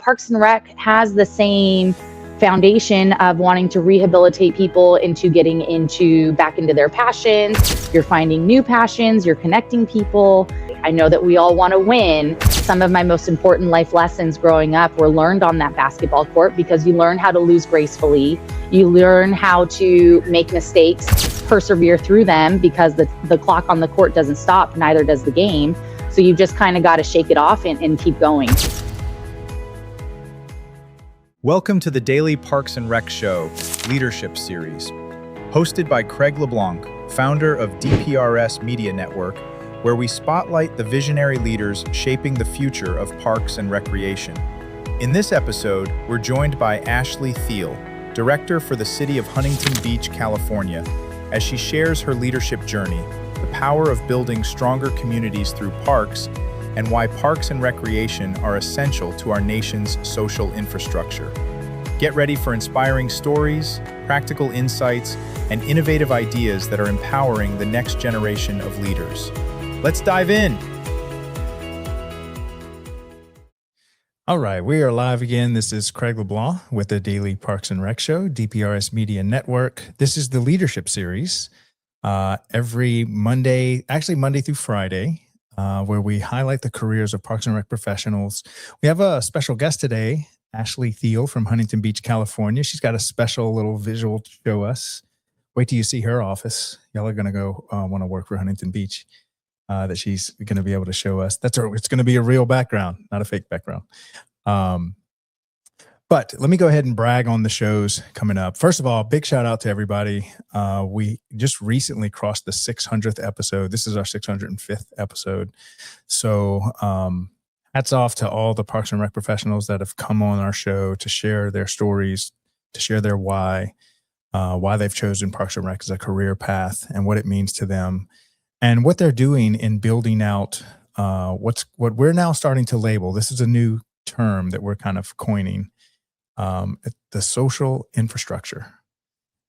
Parks and Rec has the same foundation of wanting to rehabilitate people into getting back into their passions. You're finding new passions, you're connecting people. I know that we all want to win. Some of my most important life lessons growing up were learned on that basketball court, because you learn how to lose gracefully. You learn how to make mistakes, persevere through them, because the clock on the court doesn't stop, neither does the game. So you just kind of got to shake it off and keep going. Welcome to the Daily Parks and Rec Show Leadership Series, hosted by Craig LeBlanc, founder of DPRS Media Network, where we spotlight the visionary leaders shaping the future of parks and recreation. In this episode, we're joined by Ashley Theel, director for the City of Huntington Beach, California, as she shares her leadership journey, the power of building stronger communities through parks, and why parks and recreation are essential to our nation's social infrastructure. Get ready for inspiring stories, practical insights, and innovative ideas that are empowering the next generation of leaders. Let's dive in. All right, we are live again. This is Craig LeBlanc with the Daily Parks and Rec Show, DPRS Media Network. This is the Leadership Series, every Monday, actually Monday through Friday, where we highlight the careers of Parks and Rec professionals. We have a special guest today, Ashley Theel from Huntington Beach, California. She's got a special little visual to show us. Wait till you see her office. Y'all are going to go want to work for Huntington Beach. That she's going to be able to show us. It's going to be a real background, not a fake background. But let me go ahead and brag on the shows coming up. First of all, big shout out to everybody. We just recently crossed the 600th episode. This is our 605th episode. So hats off to all the Parks and Rec professionals that have come on our show to share their stories, to share their why they've chosen Parks and Rec as a career path and what it means to them. And what they're doing in building out what we're now starting to label. This is a new term that we're kind of coining, the social infrastructure.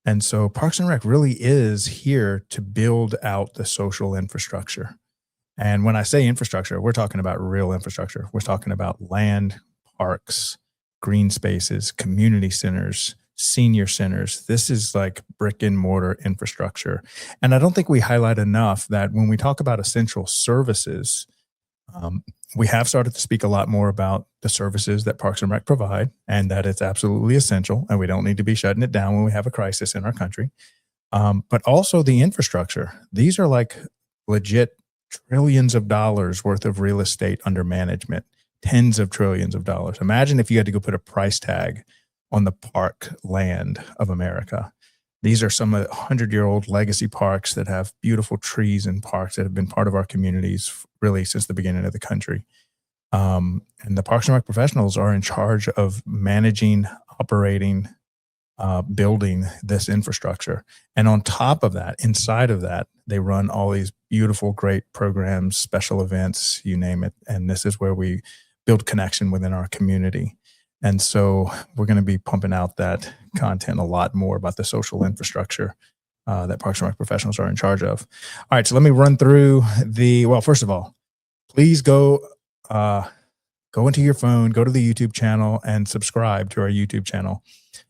And so Parks and Rec really is here to build out the social infrastructure. And when I say infrastructure, we're talking about real infrastructure. We're talking about land, parks, green spaces, community centers, senior centers. This is like brick and mortar infrastructure. And I don't think we highlight enough that when we talk about essential services, we have started to speak a lot more about the services that Parks and Rec provide, and that it's absolutely essential, and we don't need to be shutting it down when we have a crisis in our country. But also the infrastructure. These are like legit trillions of dollars worth of real estate under management, tens of trillions of dollars. Imagine if you had to go put a price tag on the park land of America. These are some of the 100-year-old legacy parks that have beautiful trees and parks that have been part of our communities really since the beginning of the country. And the Parks and Rec professionals are in charge of managing, operating, building this infrastructure. And on top of that, inside of that, they run all these beautiful, great programs, special events, you name it. And this is where we build connection within our community. And so we're going to be pumping out that content a lot more about the social infrastructure that Parks and Rec professionals are in charge of. All right, so let me run through well, first of all, please go into your phone, go to the YouTube channel and subscribe to our YouTube channel,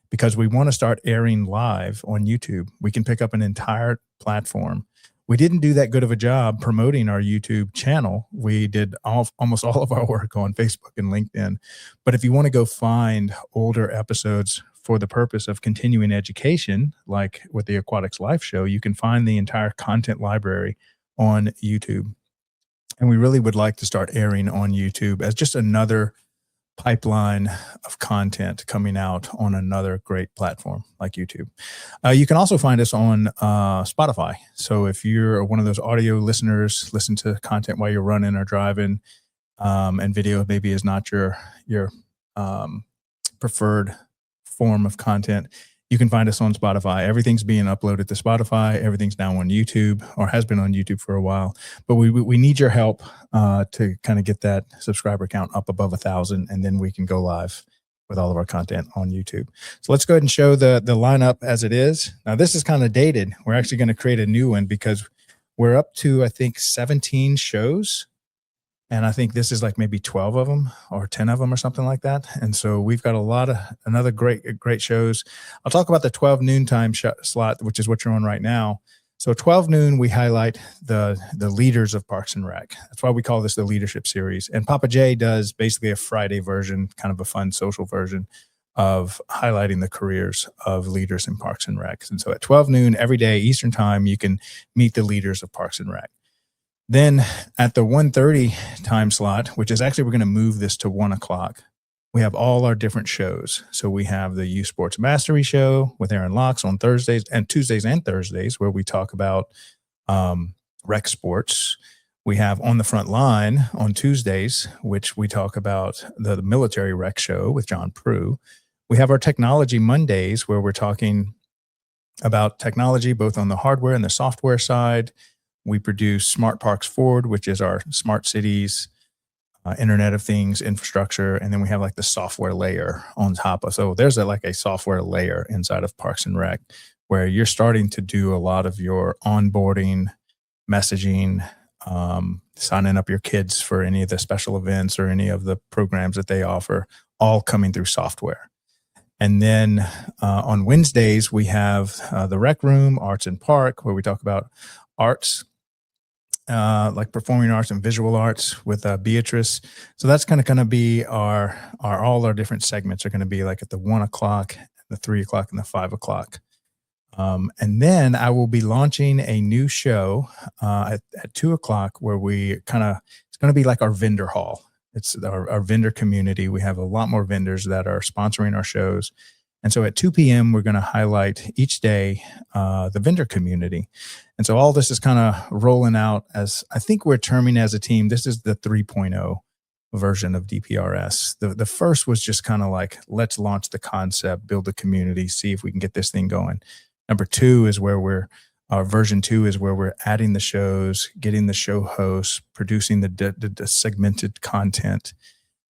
because we want to start airing live on YouTube. We can pick up an entire platform. We didn't do that good of a job promoting our YouTube channel. We did almost all of our work on Facebook and LinkedIn. But if you want to go find older episodes for the purpose of continuing education, like with the Aquatics Life Show, you can find the entire content library on YouTube. And we really would like to start airing on YouTube as just another pipeline of content coming out on another great platform like YouTube. You can also find us on Spotify. So if you're one of those audio listeners, listen to content while you're running or driving, and video maybe is not your preferred form of content, you can find us on Spotify. Everything's being uploaded to Spotify. Everything's now on YouTube, or has been on YouTube for a while. But we need your help to kind of get that subscriber count up above 1,000, and then we can go live with all of our content on YouTube. So let's go ahead and show the lineup as it is. Now this is kind of dated. We're actually going to create a new one because we're up to, I think, 17 shows. And I think this is like maybe 12 of them or 10 of them or something like that. And so we've got another great shows. I'll talk about the 12 noontime slot, which is what you're on right now. So 12 noon, we highlight the leaders of Parks and Rec. That's why we call this the leadership series. And Papa J does basically a Friday version, kind of a fun social version of highlighting the careers of leaders in Parks and Rec. And so at 12 noon every day, Eastern time, you can meet the leaders of Parks and Rec. Then at the 1:30 time slot, which is actually, we're going to move this to 1 o'clock, we have all our different shows. So we have the Youth Sports Mastery Show with Aaron Locks on Tuesdays and Thursdays, where we talk about rec sports. We have On the Front Line on Tuesdays, which we talk about the military rec show with John Prue. We have our Technology Mondays, where we're talking about technology, both on the hardware and the software side. We produce Smart Parks Forward, which is our smart cities, Internet of Things infrastructure, and then we have like the software layer on top of. So there's like a software layer inside of Parks and Rec, where you're starting to do a lot of your onboarding, messaging, signing up your kids for any of the special events or any of the programs that they offer, all coming through software. And then on Wednesdays, we have the Rec Room, Arts and Park, where we talk about arts, like performing arts and visual arts with Beatrice. So that's kind of going to be all our different segments are going to be like at the 1 o'clock, the 3 o'clock, and the 5 o'clock. And then I will be launching a new show at 2 o'clock, where it's going to be like our vendor hall. It's our vendor community. We have a lot more vendors that are sponsoring our shows. And so at 2 p.m., we're going to highlight each day the vendor community. And so all this is kind of rolling out, as I think we're terming as a team. This is the 3.0 version of DPRS. The first was just kind of like, let's launch the concept, build the community, see if we can get this thing going. Number 2 is where version 2 is where we're adding the shows, getting the show hosts, producing the segmented content.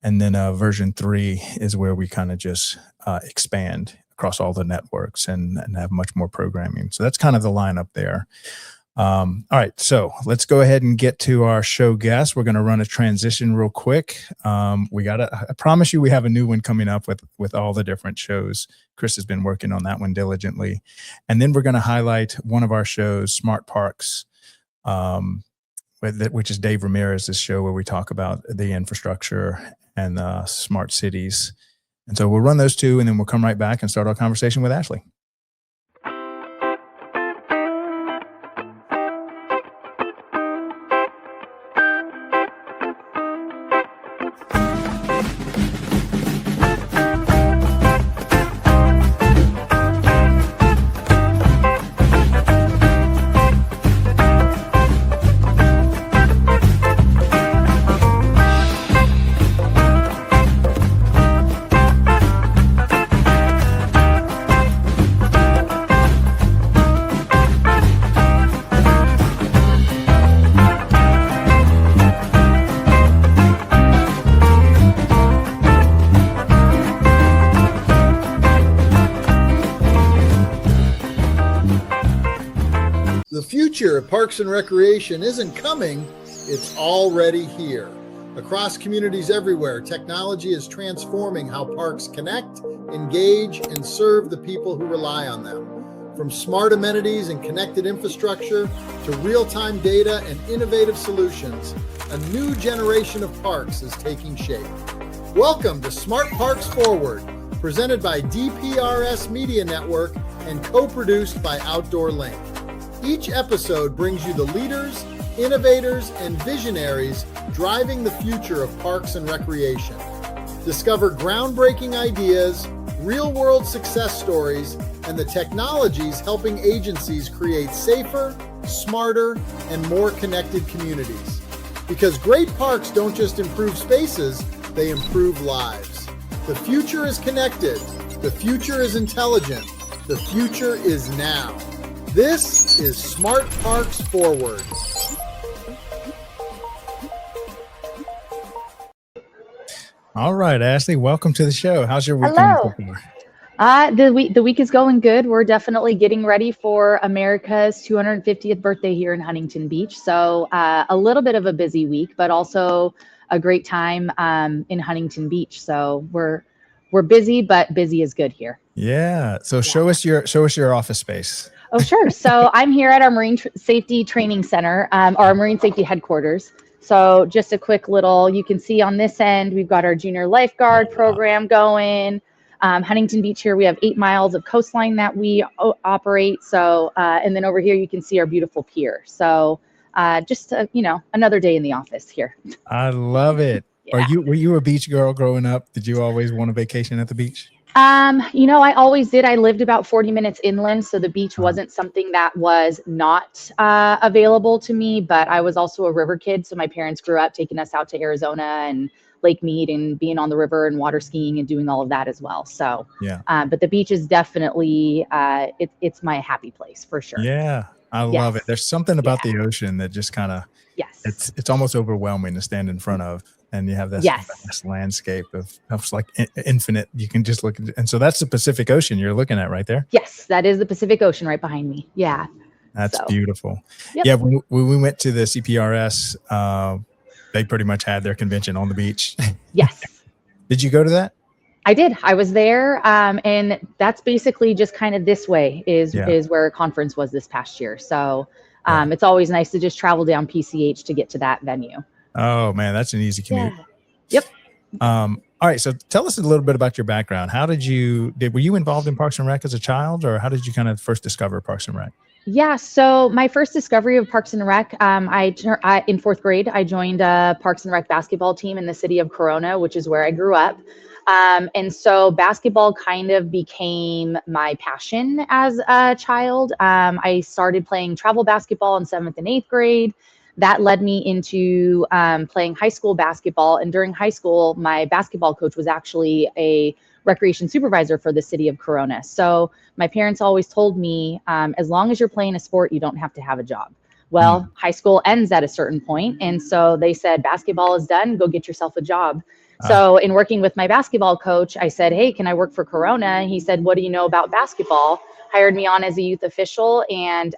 And then version 3 is where we kind of just expand across all the networks and have much more programming. So that's kind of the lineup there. All right, so let's go ahead and get to our show guest. We're going to run a transition real quick. I promise you we have a new one coming up with all the different shows. Chris has been working on that one diligently. And then we're going to highlight one of our shows, Smart Parks, which is Dave Ramirez's show, where we talk about the infrastructure and smart cities. And so we'll run those two, and then we'll come right back and start our conversation with Ashley. The future of Parks and Recreation isn't coming, it's already here. Across communities everywhere, technology is transforming how parks connect, engage, and serve the people who rely on them. From smart amenities and connected infrastructure to real-time data and innovative solutions, a new generation of parks is taking shape. Welcome to Smart Parks Forward, presented by DPRS Media Network and co-produced by Outdoor Link. Each episode brings you the leaders, innovators, and visionaries driving the future of parks and recreation. Discover groundbreaking ideas, real-world success stories, and the technologies helping agencies create safer, smarter, and more connected communities. Because great parks don't just improve spaces, they improve lives. The future is connected. The future is intelligent. The future is now. This is Smart Parks Forward. All right, Ashley, welcome to the show. How's your weekend? Hello. The week is going good. We're definitely getting ready for America's 250th birthday here in Huntington Beach. So a little bit of a busy week, but also a great time in Huntington Beach. So we're busy, but busy is good here. Yeah. So show us your office space. Oh, sure. So I'm here at our Marine Safety Training Center, our Marine Safety headquarters. So just a quick little, you can see on this end, we've got our junior lifeguard program going. Huntington Beach here, we have 8 miles of coastline that we operate. So, and then over here, you can see our beautiful pier. So just, another day in the office here. I love it. Yeah. Were you a beach girl growing up? Did you always want a vacation at the beach? I always did. I lived about 40 minutes inland, so the beach wasn't something that was not available to me, but I was also a river kid. So my parents grew up taking us out to Arizona and Lake Mead and being on the river and water skiing and doing all of that as well. So, yeah. But the beach is definitely, it's my happy place for sure. Yeah. I love it. There's something about the ocean that just kind of, it's almost overwhelming to stand in front of. And you have this vast landscape of like infinite. You can just look at it. And so that's the Pacific Ocean you're looking at right there. Yes, that is the Pacific Ocean right behind me. Yeah. That's beautiful. Yep. Yeah. When we went to the CPRS, they pretty much had their convention on the beach. Yes. Did you go to that? I did. I was there. And that's basically just kind of this way is where a conference was this past year. So it's always nice to just travel down PCH to get to that venue. Oh man, that's an easy commute. Yeah. Yep. All right. So tell us a little bit about your background. Were you involved in Parks and Rec as a child, or how did you kind of first discover Parks and Rec? Yeah. So my first discovery of Parks and Rec, in fourth grade, I joined a Parks and Rec basketball team in the city of Corona, which is where I grew up. And so basketball kind of became my passion as a child. I started playing travel basketball in 7th and 8th grade. That led me into playing high school basketball. And during high school, my basketball coach was actually a recreation supervisor for the city of Corona. So my parents always told me, as long as you're playing a sport, you don't have to have a job. Well, high school ends at a certain point. And so they said, basketball is done, go get yourself a job. So in working with my basketball coach, I said, hey, can I work for Corona? He said, what do you know about basketball? Hired me on as a youth official. And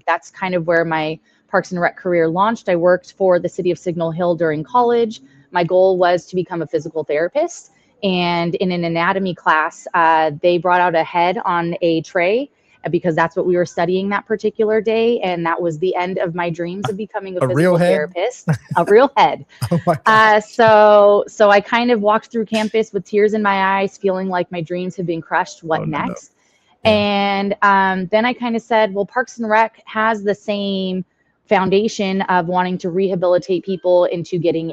that's kind of where my Parks and Rec career launched. I worked for the city of Signal Hill during college. My goal was to become a physical therapist. And in an anatomy class, they brought out a head on a tray because that's what we were studying that particular day. And that was the end of my dreams of becoming a physical therapist. A real head. Oh my God. So I kind of walked through campus with tears in my eyes, feeling like my dreams had been crushed. What next? No. Yeah. And then I kind of said, well, Parks and Rec has the same foundation of wanting to rehabilitate people into getting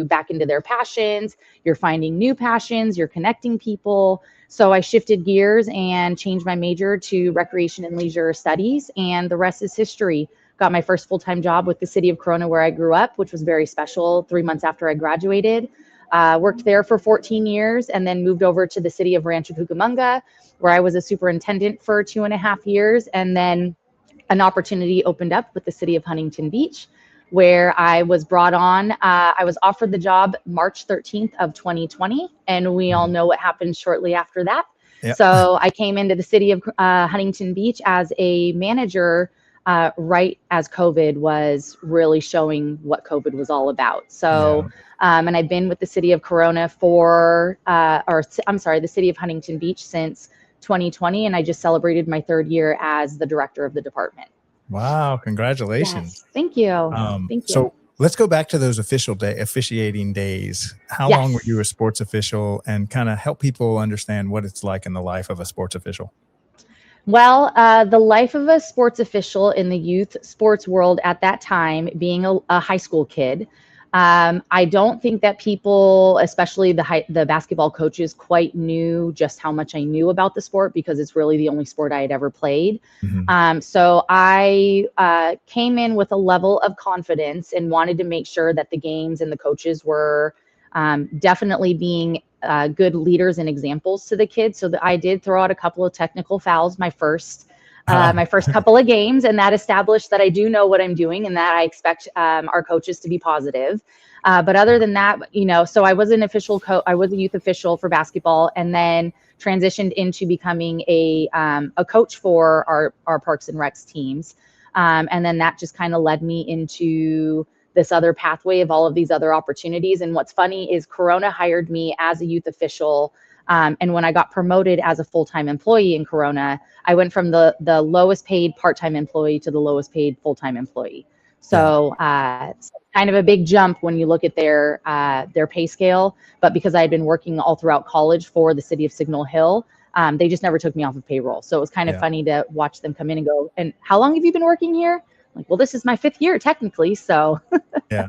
back into their passions. You're finding new passions, you're connecting people. So I shifted gears and changed my major to recreation and leisure studies, and the rest is history. Got my first full-time job with the city of Corona where I grew up, which was very special, 3 months after I graduated. Worked there for 14 years and then moved over to the city of Rancho Cucamonga, where I was a superintendent for 2.5 years. And then an opportunity opened up with the City of Huntington Beach, where I was brought on. I was offered the job March 13th of 2020, and we all know what happened shortly after that. Yep. So I came into the City of Huntington Beach as a manager right as COVID was really showing what COVID was all about. So, and I've been with the City of Corona the City of Huntington Beach since 2020, and I just celebrated my 3rd year as the director of the department. Wow, congratulations. Yes, thank you. Thank you. So let's go back to those officiating days. How long were you a sports official, and kind of help people understand what it's like in the life of a sports official? Well, the life of a sports official in the youth sports world at that time, being a high school kid, I don't think that people, especially the basketball coaches, quite knew just how much I knew about the sport, because it's really the only sport I had ever played. Mm-hmm. So I came in with a level of confidence and wanted to make sure that the games and the coaches were definitely being good leaders and examples to the kids. So that I did throw out a couple of technical fouls my first couple of games, and that established that I do know what I'm doing and that I expect our coaches to be positive. But other than that, so I was an official I was a youth official for basketball, and then transitioned into becoming a coach for our Parks and Recs teams. And then that just kind of led me into this other pathway of all of these other opportunities. And what's funny is Corona hired me as a youth official. And when I got promoted as a full-time employee in Corona, I went from the lowest paid part-time employee to the lowest paid full-time employee. So it's kind of a big jump when you look at their pay scale. But because I had been working all throughout college for the city of Signal Hill, they just never took me off of payroll. So it was kind of funny to watch them come in and go, and how long have you been working here? Like, well, this is my 5th year technically. So yeah.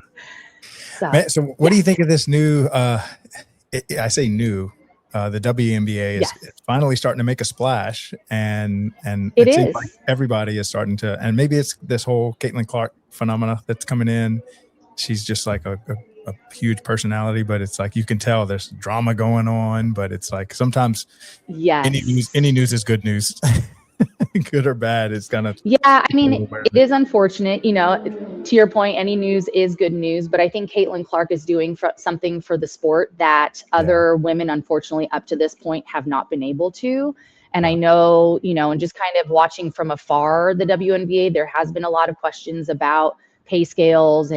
So what do you think of this new, I say new, the WNBA is finally starting to make a splash, and it seems like everybody is starting to, and maybe it's this whole Caitlin Clark phenomena that's coming in. She's just like a huge personality, but it's like you can tell there's drama going on, but it's like sometimes any news is good news. Good or bad, it's kind of I mean, it is unfortunate, you know, to your point, any news is good news, but I think Caitlin Clark is doing something for the sport that other women, unfortunately, up to this point have not been able to. And I know, you know, and just kind of watching from afar the WNBA, there has been a lot of questions about pay scales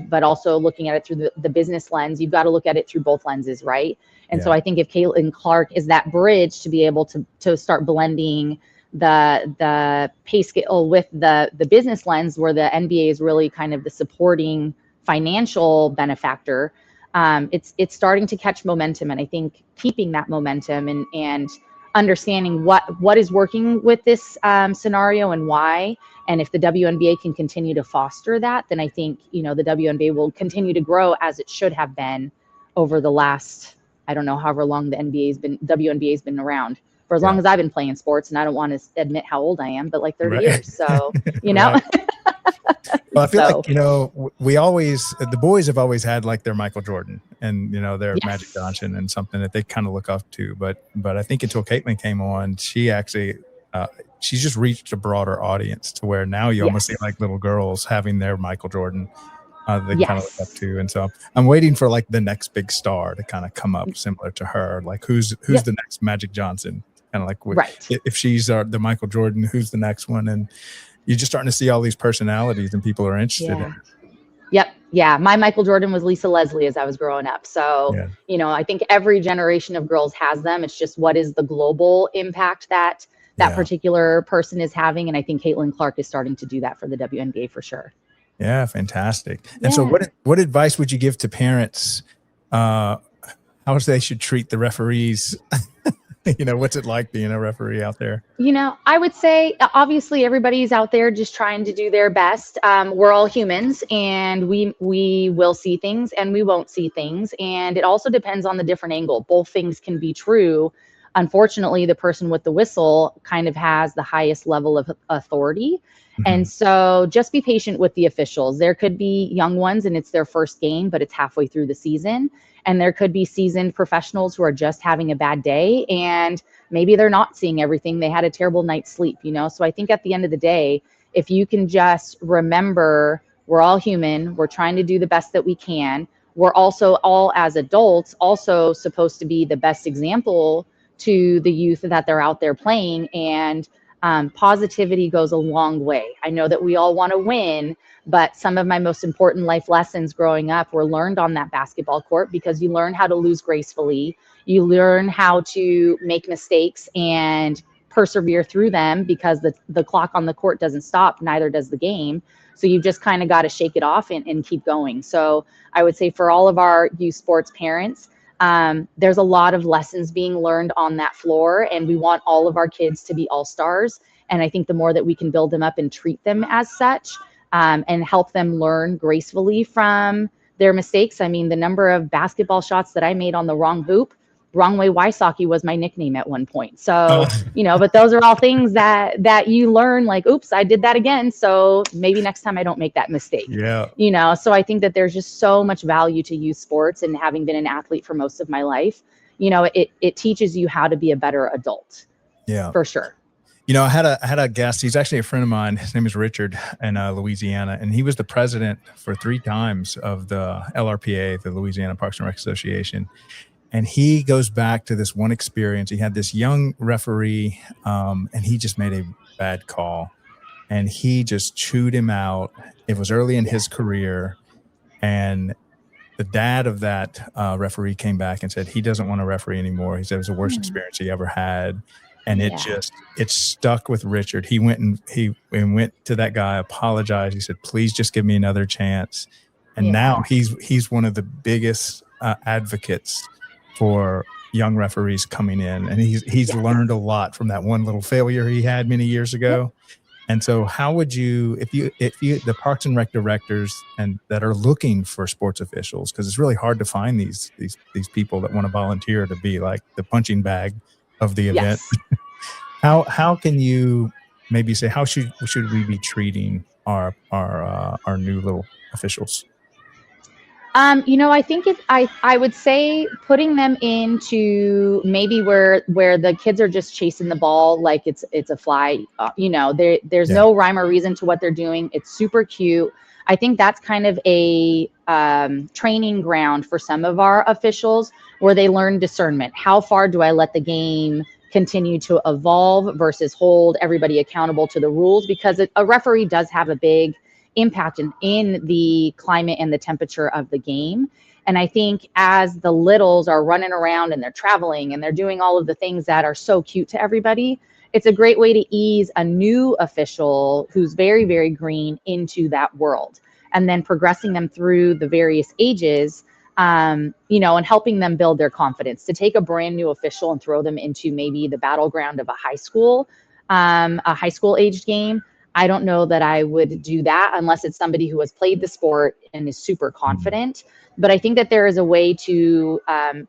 but also looking at it through the business lens. You've got to look at it through both lenses, right? And so I think if Caitlin Clark is that bridge to be able to start blending the pay scale with the business lens, where the NBA is really kind of the supporting financial benefactor, it's starting to catch momentum. And I think keeping that momentum and understanding what is working with this scenario and why, and if the WNBA can continue to foster that, then I think, you know, the WNBA will continue to grow as it should have been over the last, I don't know, however long the WNBA has been around. For as long as I've been playing sports, and I don't want to admit how old I am, but like 30 years. So, you know. Well, I feel like, you know, the boys have always had like their Michael Jordan and, you know, their Magic Johnson and something that they kind of look up to. But I think until Caitlin came on, she actually, she's just reached a broader audience to where now you almost see like little girls having their Michael Jordan they kind of look up to. And so I'm waiting for like the next big star to kind of come up similar to her. Like who's the next Magic Johnson? Kind of like if she's the Michael Jordan, who's the next one? And you're just starting to see all these personalities and people are interested in it. Yeah. My Michael Jordan was Lisa Leslie as I was growing up. So, you know, I think every generation of girls has them. It's just what is the global impact that particular person is having. And I think Caitlin Clark is starting to do that for the WNBA for sure. Yeah, fantastic. And so what advice would you give to parents how they should treat the referees? You know, what's it like being a referee out there? You know, I would say obviously everybody's out there just trying to do their best. We're all humans, and we will see things and we won't see things. And it also depends on the different angle. Both things can be true. Unfortunately, the person with the whistle kind of has the highest level of authority. And so just be patient with the officials. There could be young ones and it's their first game, but it's halfway through the season. And there could be seasoned professionals who are just having a bad day and maybe they're not seeing everything. They had a terrible night's sleep, you know? So I think at the end of the day, if you can just remember, we're all human, we're trying to do the best that we can. We're also all as adults also supposed to be the best example to the youth that they're out there playing. And positivity goes a long way. I know that we all want to win, but some of my most important life lessons growing up were learned on that basketball court, because you learn how to lose gracefully. You learn how to make mistakes and persevere through them, because the clock on the court doesn't stop, neither does the game. So you've just kind of got to shake it off and keep going. So I would say for all of our youth sports parents, there's a lot of lessons being learned on that floor, and we want all of our kids to be all-stars. And I think the more that we can build them up and treat them as such, and help them learn gracefully from their mistakes. I mean, the number of basketball shots that I made on the wrong hoop, Wrong Way Wysocki was my nickname at one point. So, you know, but those are all things that you learn, like, oops, I did that again. So maybe next time I don't make that mistake. You know, so I think that there's just so much value to youth sports, and having been an athlete for most of my life, you know, it teaches you how to be a better adult. For sure. You know, I had a guest. He's actually a friend of mine. His name is Richard in Louisiana, and he was the president for 3 times of the LRPA, the Louisiana Parks and Rec Association. And he goes back to this one experience. He had this young referee, and he just made a bad call. and he just chewed him out. It was early in his career, and the dad of that referee came back and said he doesn't want to referee anymore. He said it was the worst experience he ever had. And it stuck with Richard. He went to that guy, apologized. He said, please just give me another chance. And now he's one of the biggest advocates for young referees coming in. And he's learned a lot from that one little failure he had many years ago. And so how would you, if you, the Parks and Rec directors and that are looking for sports officials, because it's really hard to find these people that want to volunteer to be like the punching bag of the event. How can you maybe say, how should we be treating our new little officials? I think I would say putting them into maybe where the kids are just chasing the ball like it's a fly. There's no rhyme or reason to what they're doing. It's super cute. I think that's kind of a training ground for some of our officials where they learn discernment. How far do I let the game continue to evolve versus hold everybody accountable to the rules? Because a referee does have a big impact in the climate and the temperature of the game. And I think as the littles are running around and they're traveling and they're doing all of the things that are so cute to everybody, it's a great way to ease a new official who's very, very green into that world. And then progressing them through the various ages, and helping them build their confidence. To take a brand new official and throw them into maybe the battleground of a high school aged game, I don't know that I would do that unless it's somebody who has played the sport and is super confident. But I think that there is a way to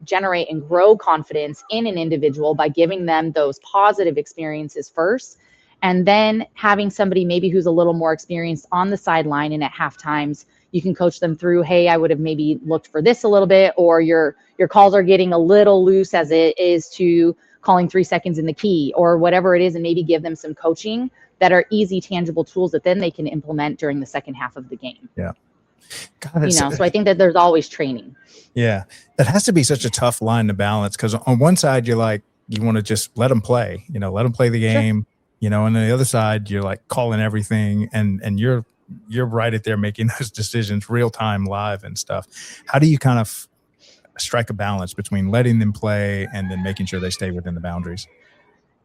generate and grow confidence in an individual by giving them those positive experiences first, and then having somebody maybe who's a little more experienced on the sideline, and at half times you can coach them through, hey, I would have maybe looked for this a little bit, or your calls are getting a little loose as it is to calling 3 seconds in the key or whatever it is, and maybe give them some coaching that are easy, tangible tools that then they can implement during the second half of the game. Yeah. God, so I think that there's always training. Yeah. That has to be such a tough line to balance, because on one side, you're like, you want to just let them play, let them play the game, and on the other side, you're like calling everything, and you're right at there making those decisions real time, live and stuff. How do you kind of strike a balance between letting them play and then making sure they stay within the boundaries?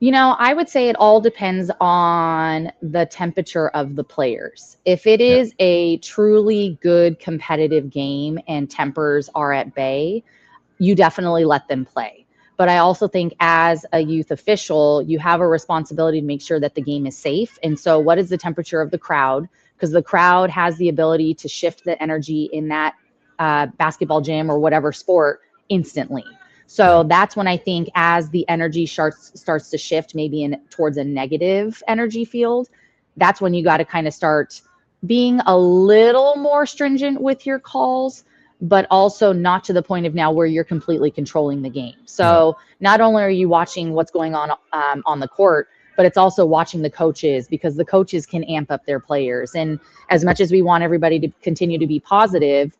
I would say it all depends on the temperature of the players. If it is a truly good competitive game and tempers are at bay, you definitely let them play. But I also think as a youth official, you have a responsibility to make sure that the game is safe. And so what is the temperature of the crowd? Because the crowd has the ability to shift the energy in that basketball gym or whatever sport instantly. So that's when I think as the energy starts to shift maybe towards a negative energy field, that's when you got to kind of start being a little more stringent with your calls, but also not to the point of now where you're completely controlling the game. So not only are you watching what's going on the court, but it's also watching the coaches, because the coaches can amp up their players. And as much as we want everybody to continue to be positive,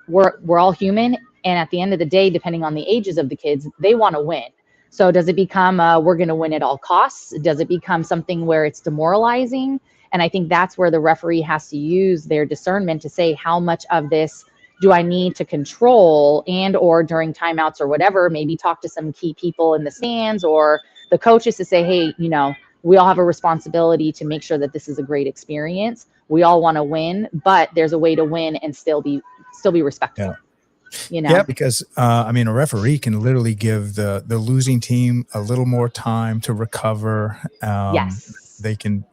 we're all human. And at the end of the day, depending on the ages of the kids, they want to win. So does it become we're going to win at all costs? Does it become something where it's demoralizing? And I think that's where the referee has to use their discernment to say, how much of this do I need to control, and or during timeouts or whatever, maybe talk to some key people in the stands or the coaches to say, hey, we all have a responsibility to make sure that this is a great experience. We all want to win, but there's a way to win and still be respectful. Yeah. Yeah, because a referee can literally give the losing team a little more time to recover. They can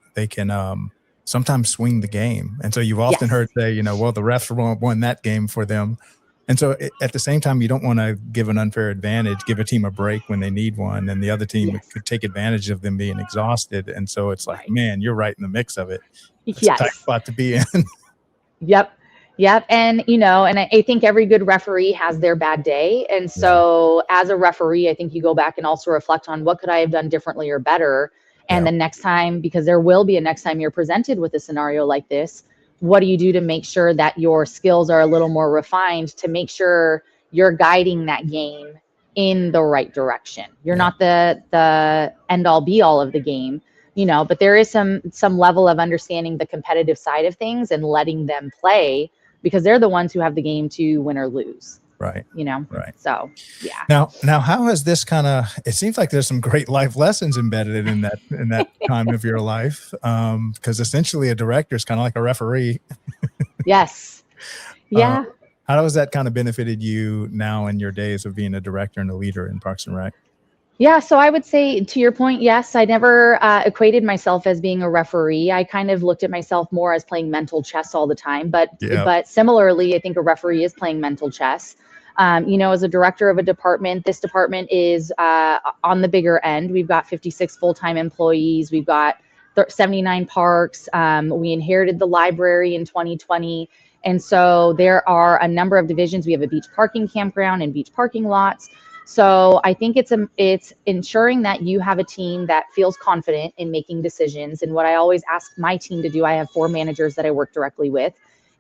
sometimes swing the game, and so you've often heard say, well, the refs won that game for them. And so at the same time, you don't want to give an unfair advantage, give a team a break when they need one, and the other team could take advantage of them being exhausted. And so it's like, man, you're right in the mix of it. It's a tight spot to be in. Yep. And, and I think every good referee has their bad day. And so as a referee, I think you go back and also reflect on what could I have done differently or better. And the next time, because there will be a next time you're presented with a scenario like this, what do you do to make sure that your skills are a little more refined to make sure you're guiding that game in the right direction? You're not the end all be all of the game, but there is some level of understanding the competitive side of things and letting them play, because they're the ones who have the game to win or lose. Right. Right. So, yeah. Now, how has this it seems like there's some great life lessons embedded in that time of your life. Because essentially a director is kind of like a referee. Yes. Yeah. How has that kind of benefited you now in your days of being a director and a leader in Parks and Rec? Yeah, so I would say, to your point, yes, I never equated myself as being a referee. I kind of looked at myself more as playing mental chess all the time. But similarly, I think a referee is playing mental chess. As a director of a department, this department is on the bigger end. We've got 56 full-time employees. We've got 79 parks. We inherited the library in 2020. And so there are a number of divisions. We have a beach parking campground and beach parking lots. So I think it's ensuring that you have a team that feels confident in making decisions. And what I always ask my team to do, I have 4 managers that I work directly with,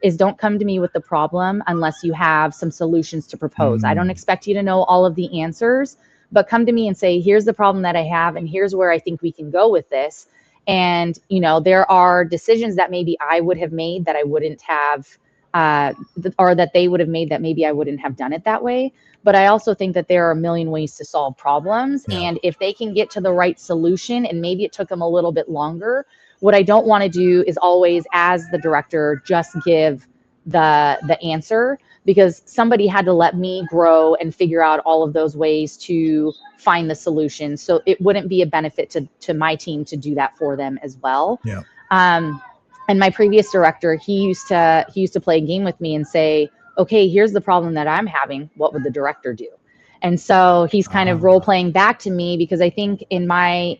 is don't come to me with the problem unless you have some solutions to propose. I don't expect you to know all of the answers, but come to me and say, here's the problem that I have, and here's where I think we can go with this. And, there are decisions that maybe I would have made that I wouldn't have, or that they would have made that maybe I wouldn't have done it that way. But I also think that there are a million ways to solve problems. Yeah. And if they can get to the right solution, and maybe it took them a little bit longer, what I don't want to do is always, as the director, just give the answer, because somebody had to let me grow and figure out all of those ways to find the solution. So it wouldn't be a benefit to my team to do that for them as well. Yeah. And my previous director, he used to play a game with me and say, okay, here's the problem that I'm having. What would the director do? And so he's kind of role playing back to me, because I think in my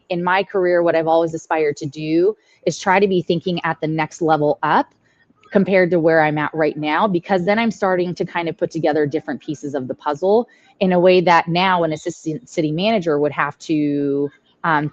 career, what I've always aspired to do is try to be thinking at the next level up compared to where I'm at right now, because then I'm starting to kind of put together different pieces of the puzzle in a way that now an assistant city manager would have to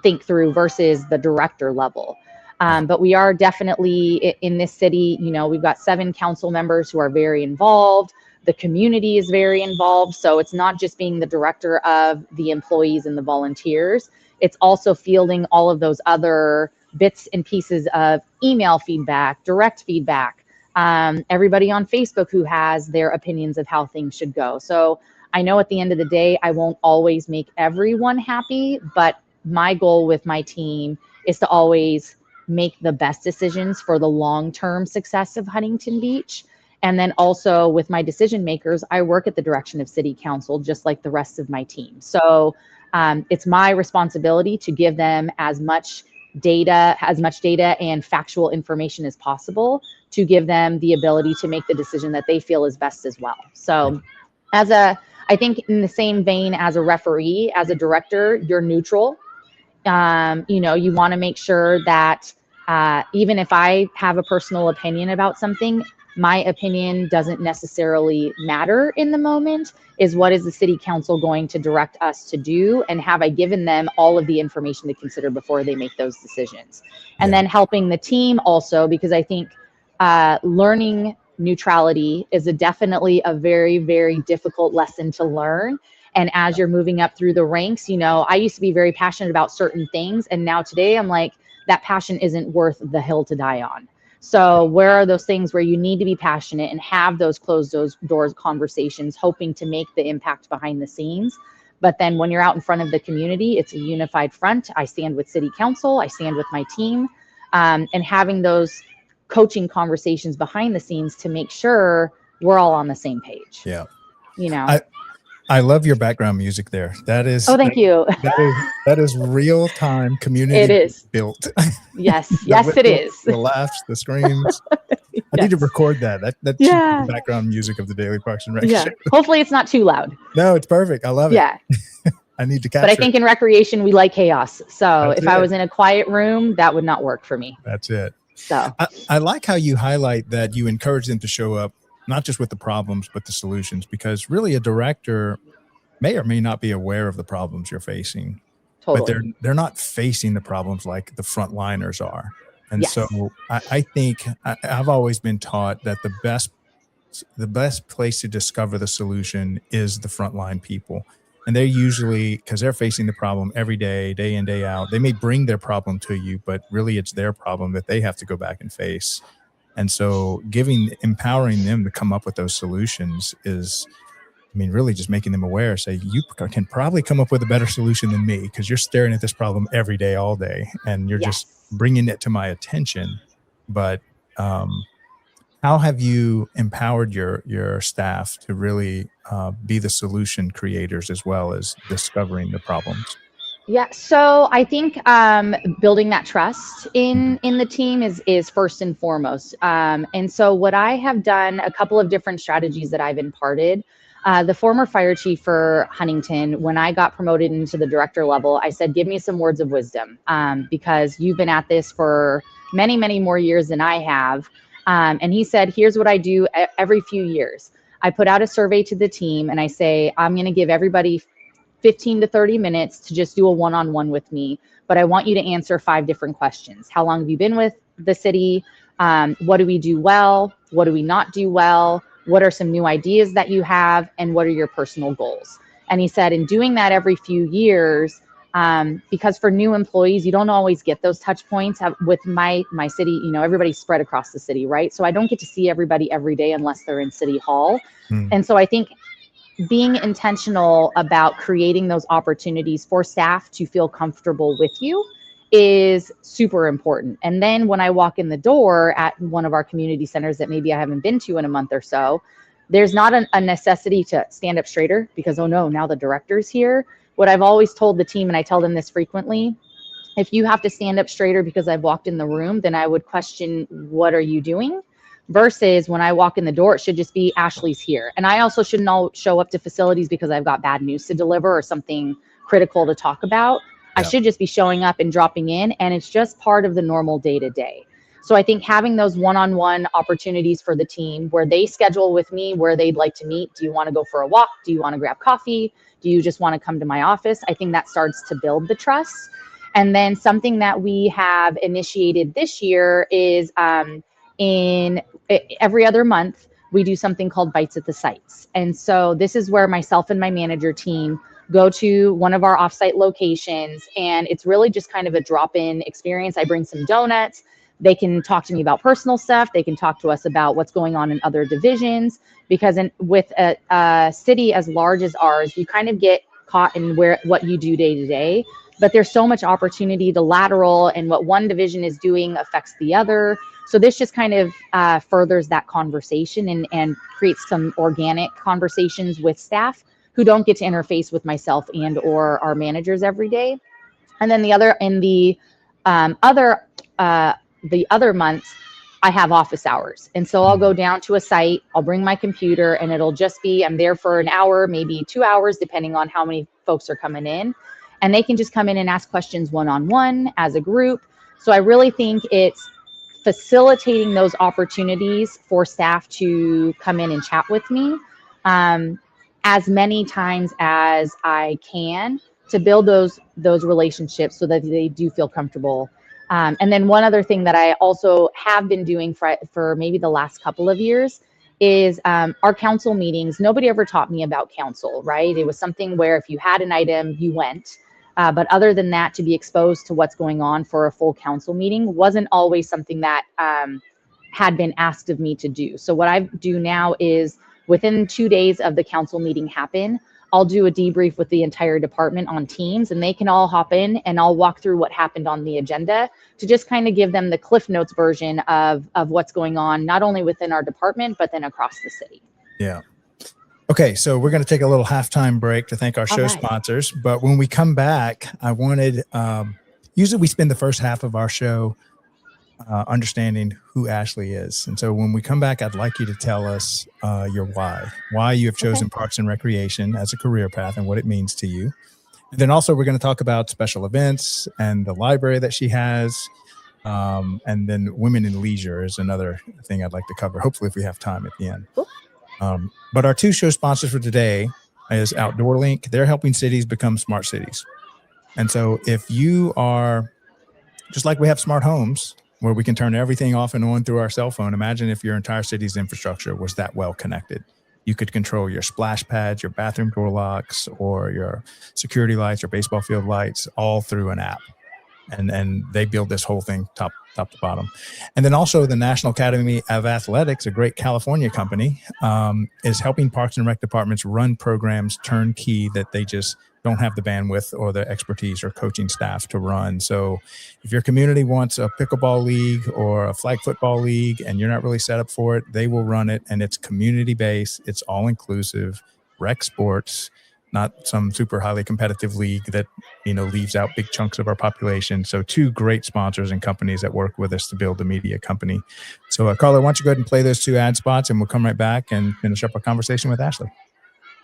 think through versus the director level. But we are definitely in this city, we've got 7 council members who are very involved. The community is very involved. So it's not just being the director of the employees and the volunteers. It's also fielding all of those other bits and pieces of email feedback, direct feedback, everybody on Facebook who has their opinions of how things should go. So I know at the end of the day, I won't always make everyone happy, but my goal with my team is to always make the best decisions for the long-term success of Huntington Beach. And then also with my decision makers, I work at the direction of City Council, just like the rest of my team. So it's my responsibility to give them as much data and factual information as possible to give them the ability to make the decision that they feel is best as well. So I think in the same vein as a referee, as a director, you're neutral. You want to make sure that even if I have a personal opinion about something, my opinion doesn't necessarily matter in the moment. Is what is the city council going to direct us to do? And have I given them all of the information to consider before they make those decisions? And then helping the team also, because I think learning neutrality is definitely a very, very difficult lesson to learn. And as you're moving up through the ranks, I used to be very passionate about certain things. And now today I'm like, that passion isn't worth the hill to die on. So where are those things where you need to be passionate and have those closed doors conversations, hoping to make the impact behind the scenes? But then when you're out in front of the community, it's a unified front. I stand with City Council, I stand with my team, and having those coaching conversations behind the scenes to make sure we're all on the same page. Yeah. I love your background music there. That is. Oh, thank you. That is real time community. It is built. Yes, yes, it is. The laughs, the screams. Yes. I need to record that. That's Yeah. the background music of the Daily Parks and Rec Yeah. show. Hopefully it's not too loud. No, it's perfect. I love it. Yeah. I need to capture. But I think in recreation, we like chaos. So That's if I it. was in a quiet room, that would not work for me. That's it. So I like how you highlight that you encourage them to show up, not just with the problems, but the solutions, because really a director may or may not be aware of the problems you're facing, totally. but they're not facing the problems like the frontliners are. And Yes. so I think I've always been taught that the best place to discover the solution is the frontline people. And they're usually, because they're facing the problem every day, day in, day out, they may bring their problem to you, but really it's their problem that they have to go back and face. And so empowering them to come up with those solutions is, really just making them aware, say, you can probably come up with a better solution than me because you're staring at this problem every day, all day, and you're just bringing it to my attention. But how have you empowered your staff to really be the solution creators as well as discovering the problems? Yeah, so I think building that trust in the team is first and foremost. And so what I have done, a couple of different strategies that I've imparted. The former fire chief for Huntington, when I got promoted into the director level, I said, give me some words of wisdom because you've been at this for many, many more years than I have. And he said, here's what I do every few years. I put out a survey to the team and I say, I'm going to give everybody 15 to 30 minutes to just do a one-on-one with me, but I want you to answer 5 different questions. How long have you been with the city? What do we do well? What do we not do well? What are some new ideas that you have? And what are your personal goals? And he said, in doing that every few years, because for new employees, you don't always get those touch points with my city, everybody's spread across the city, right? So I don't get to see everybody every day unless they're in City Hall. And so I think being intentional about creating those opportunities for staff to feel comfortable with you is super important. And then when I walk in the door at one of our community centers that maybe I haven't been to in a month or so, there's not a necessity to stand up straighter because, oh no, now the director's here. What I've always told the team, and I tell them this frequently, if you have to stand up straighter because I've walked in the room, then I would question, what are you doing? Versus when I walk in the door, it should just be Ashley's here. And I also shouldn't all show up to facilities because I've got bad news to deliver or something critical to talk about. I should just be showing up and dropping in, and it's just part of the normal day-to-day. So I think having those one-on-one opportunities for the team where they schedule with me where they'd like to meet. Do you want to go for a walk? Do you want to grab coffee? Do you just want to come to my office? I think that starts to build the trust. And then something that we have initiated this year is in every other month, we do something called Bites at the Sites. And so this is where myself and my manager team go to one of our offsite locations, and it's really just kind of a drop-in experience. I bring some donuts. They can talk to me about personal stuff. They can talk to us about what's going on in other divisions, because with a city as large as ours, you kind of get caught in what you do day to day. But there's so much opportunity. The lateral and what one division is doing affects the other. So this just kind of furthers that conversation and creates some organic conversations with staff who don't get to interface with myself and or our managers every day. And then the other months, I have office hours. And so I'll go down to a site, I'll bring my computer, and it'll just be, I'm there for an hour, maybe 2 hours, depending on how many folks are coming in. And they can just come in and ask questions one-on-one as a group. So I really think it's facilitating those opportunities for staff to come in and chat with me as many times as I can to build those relationships so that they do feel comfortable. And then one other thing that I also have been doing for maybe the last couple of years is our council meetings. Nobody ever taught me about council, right? It was something where if you had an item, you went. But other than that, to be exposed to what's going on for a full council meeting wasn't always something that had been asked of me to do. So what I do now is within 2 days of the council meeting happen, I'll do a debrief with the entire department on Teams, and they can all hop in and I'll walk through what happened on the agenda to just kind of give them the Cliff Notes version of what's going on, not only within our department, but then across the city. Yeah. Okay, so we're going to take a little halftime break to thank our show sponsors. But when we come back, I wanted, usually we spend the first half of our show understanding who Ashley is. And so when we come back, I'd like you to tell us your why you have chosen Parks and Recreation as a career path and what it means to you. And then also we're going to talk about special events and the library that she has. And then women in leisure is another thing I'd like to cover, hopefully if we have time at the end. Cool. But our two show sponsors for today is Outdoor Link. They're helping cities become smart cities. And so if you are, just like we have smart homes where we can turn everything off and on through our cell phone, imagine if your entire city's infrastructure was that well connected. You could control your splash pads, your bathroom door locks, or your security lights, your baseball field lights, all through an app. And they build this whole thing top to bottom. And then also the National Academy of Athletics, a great California company, is helping Parks and Rec departments run programs turnkey that they just don't have the bandwidth or the expertise or coaching staff to run. So if your community wants a pickleball league or a flag football league and you're not really set up for it, they will run it, and it's community based. It's all inclusive, rec sports, not some super highly competitive league that, leaves out big chunks of our population. So two great sponsors and companies that work with us to build a media company. So Carla, why don't you go ahead and play those two ad spots, and we'll come right back and finish up our conversation with Ashley.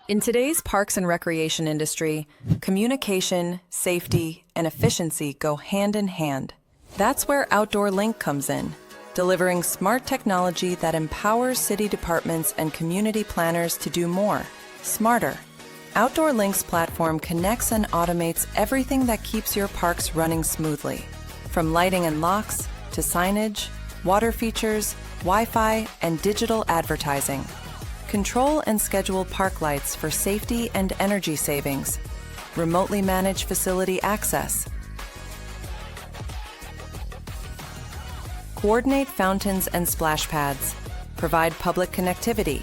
In today's parks and recreation industry, communication, safety, and efficiency go hand in hand. That's where Outdoor Link comes in, delivering smart technology that empowers city departments and community planners to do more, smarter. Outdoor Link's platform connects and automates everything that keeps your parks running smoothly, from lighting and locks to signage, water features, Wi-Fi, and digital advertising. Control and schedule park lights for safety and energy savings. Remotely manage facility access. Coordinate fountains and splash pads. Provide public connectivity.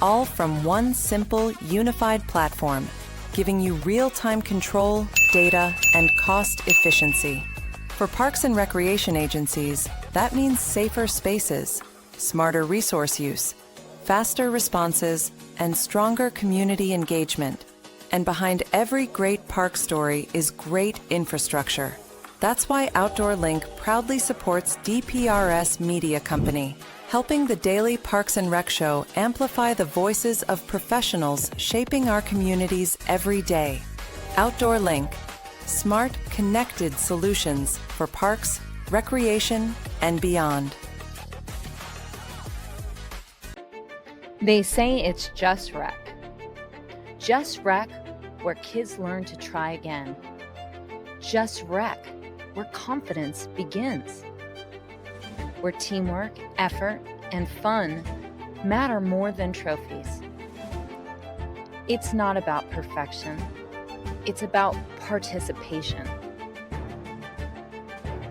All from one simple, unified platform, giving you real-time control, data, and cost efficiency. For parks and recreation agencies, that means safer spaces, smarter resource use, faster responses, and stronger community engagement. And behind every great park story is great infrastructure. That's why Outdoor Link proudly supports DPRS Media Company, helping the Daily Parks and Rec Show amplify the voices of professionals shaping our communities every day. Outdoor Link, smart, connected solutions for parks, recreation, and beyond. They say it's just rec. Just rec, where kids learn to try again. Just rec, where confidence begins. Where teamwork, effort, and fun matter more than trophies. It's not about perfection. It's about participation.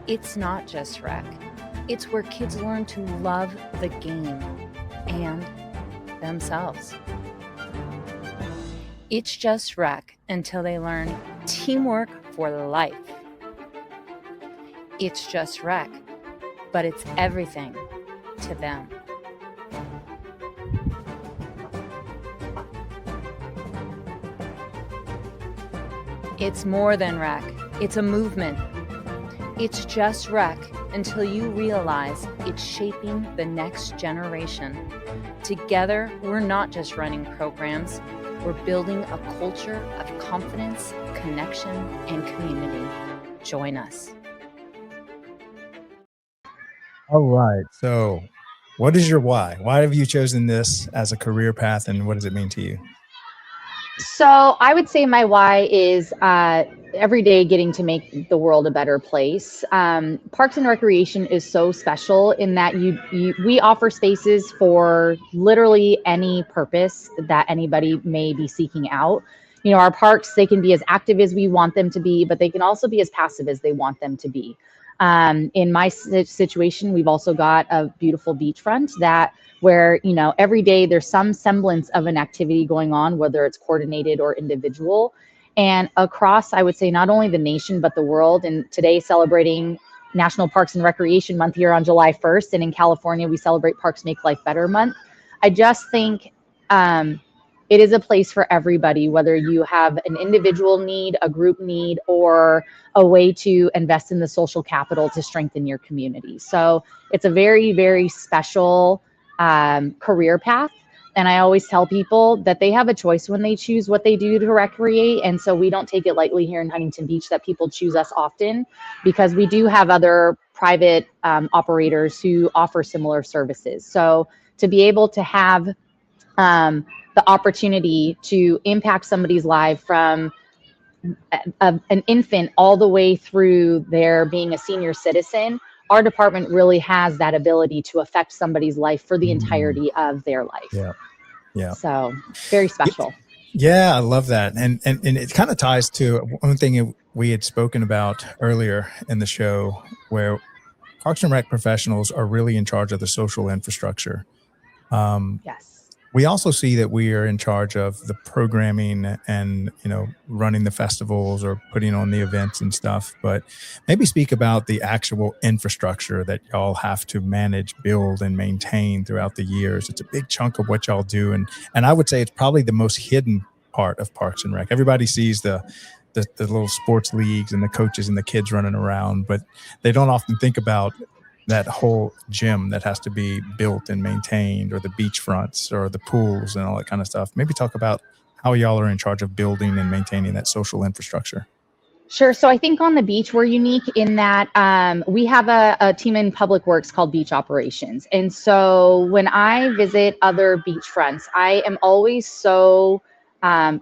It's not just rec. It's where kids learn to love the game and themselves. It's just rec until they learn teamwork for life. It's just rec, but it's everything to them. It's more than rec. It's a movement. It's just rec until you realize it's shaping the next generation. Together, we're not just running programs. We're building a culture of confidence, connection, and community. Join us. All right. So what is your why? Why have you chosen this as a career path, and what does it mean to you? So I would say my why is every day getting to make the world a better place. Parks and Recreation is so special in that we offer spaces for literally any purpose that anybody may be seeking out. Our parks, they can be as active as we want them to be, but they can also be as passive as they want them to be. In my situation, we've also got a beautiful beachfront where every day there's some semblance of an activity going on, whether it's coordinated or individual. And across, I would say, not only the nation, but the world. And today celebrating National Parks and Recreation Month here on July 1st. And in California, we celebrate Parks Make Life Better Month. I just think it is a place for everybody, whether you have an individual need, a group need, or a way to invest in the social capital to strengthen your community. So it's a very, very special career path. And I always tell people that they have a choice when they choose what they do to recreate. And so we don't take it lightly here in Huntington Beach that people choose us often, because we do have other private operators who offer similar services. So to be able to have the opportunity to impact somebody's life from an infant all the way through their being a senior citizen, our department really has that ability to affect somebody's life for the entirety of their life. Yeah. Yeah. So very special. Yeah, I love that. And it kind of ties to one thing we had spoken about earlier in the show, where Parks and Rec professionals are really in charge of the social infrastructure. Yes. We also see that we are in charge of the programming and, running the festivals or putting on the events and stuff. But maybe speak about the actual infrastructure that y'all have to manage, build, and maintain throughout the years. It's a big chunk of what y'all do. And I would say it's probably the most hidden part of Parks and Rec. Everybody sees the little sports leagues and the coaches and the kids running around, but they don't often think about that whole gym that has to be built and maintained, or the beach fronts or the pools and all that kind of stuff. Maybe talk about how y'all are in charge of building and maintaining that social infrastructure. Sure. So I think on the beach, we're unique in that we have a team in public works called beach operations. And so when I visit other beach fronts, I am always so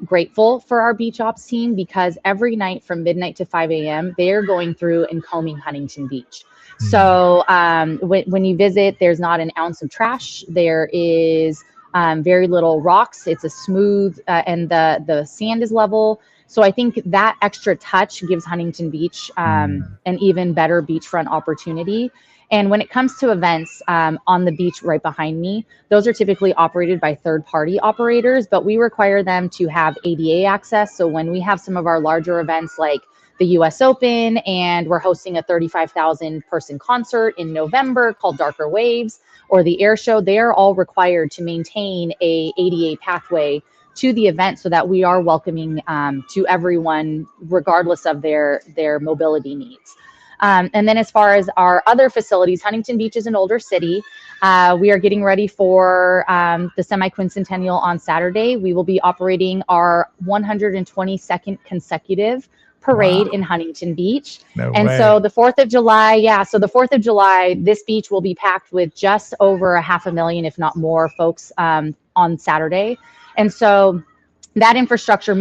grateful for our beach ops team, because every night from midnight to 5 a.m., they're going through and combing Huntington Beach. So when you visit, there's not an ounce of trash. There is very little rocks. It's a smooth and the sand is level. So I think that extra touch gives Huntington Beach an even better beachfront opportunity. And when it comes to events on the beach right behind me, those are typically operated by third-party operators, but we require them to have ADA access. So when we have some of our larger events like the US Open, and we're hosting a 35,000 person concert in November called Darker Waves, or the air show, they are all required to maintain a ADA pathway to the event so that we are welcoming to everyone, regardless of their mobility needs. And then as far as our other facilities, Huntington Beach is an older city. We are getting ready for the semi-quincentennial on Saturday. We will be operating our 122nd consecutive parade in Huntington Beach. So the 4th of July, the 4th of July, this beach will be packed with just over 500,000, if not more, folks on Saturday. And so that infrastructure,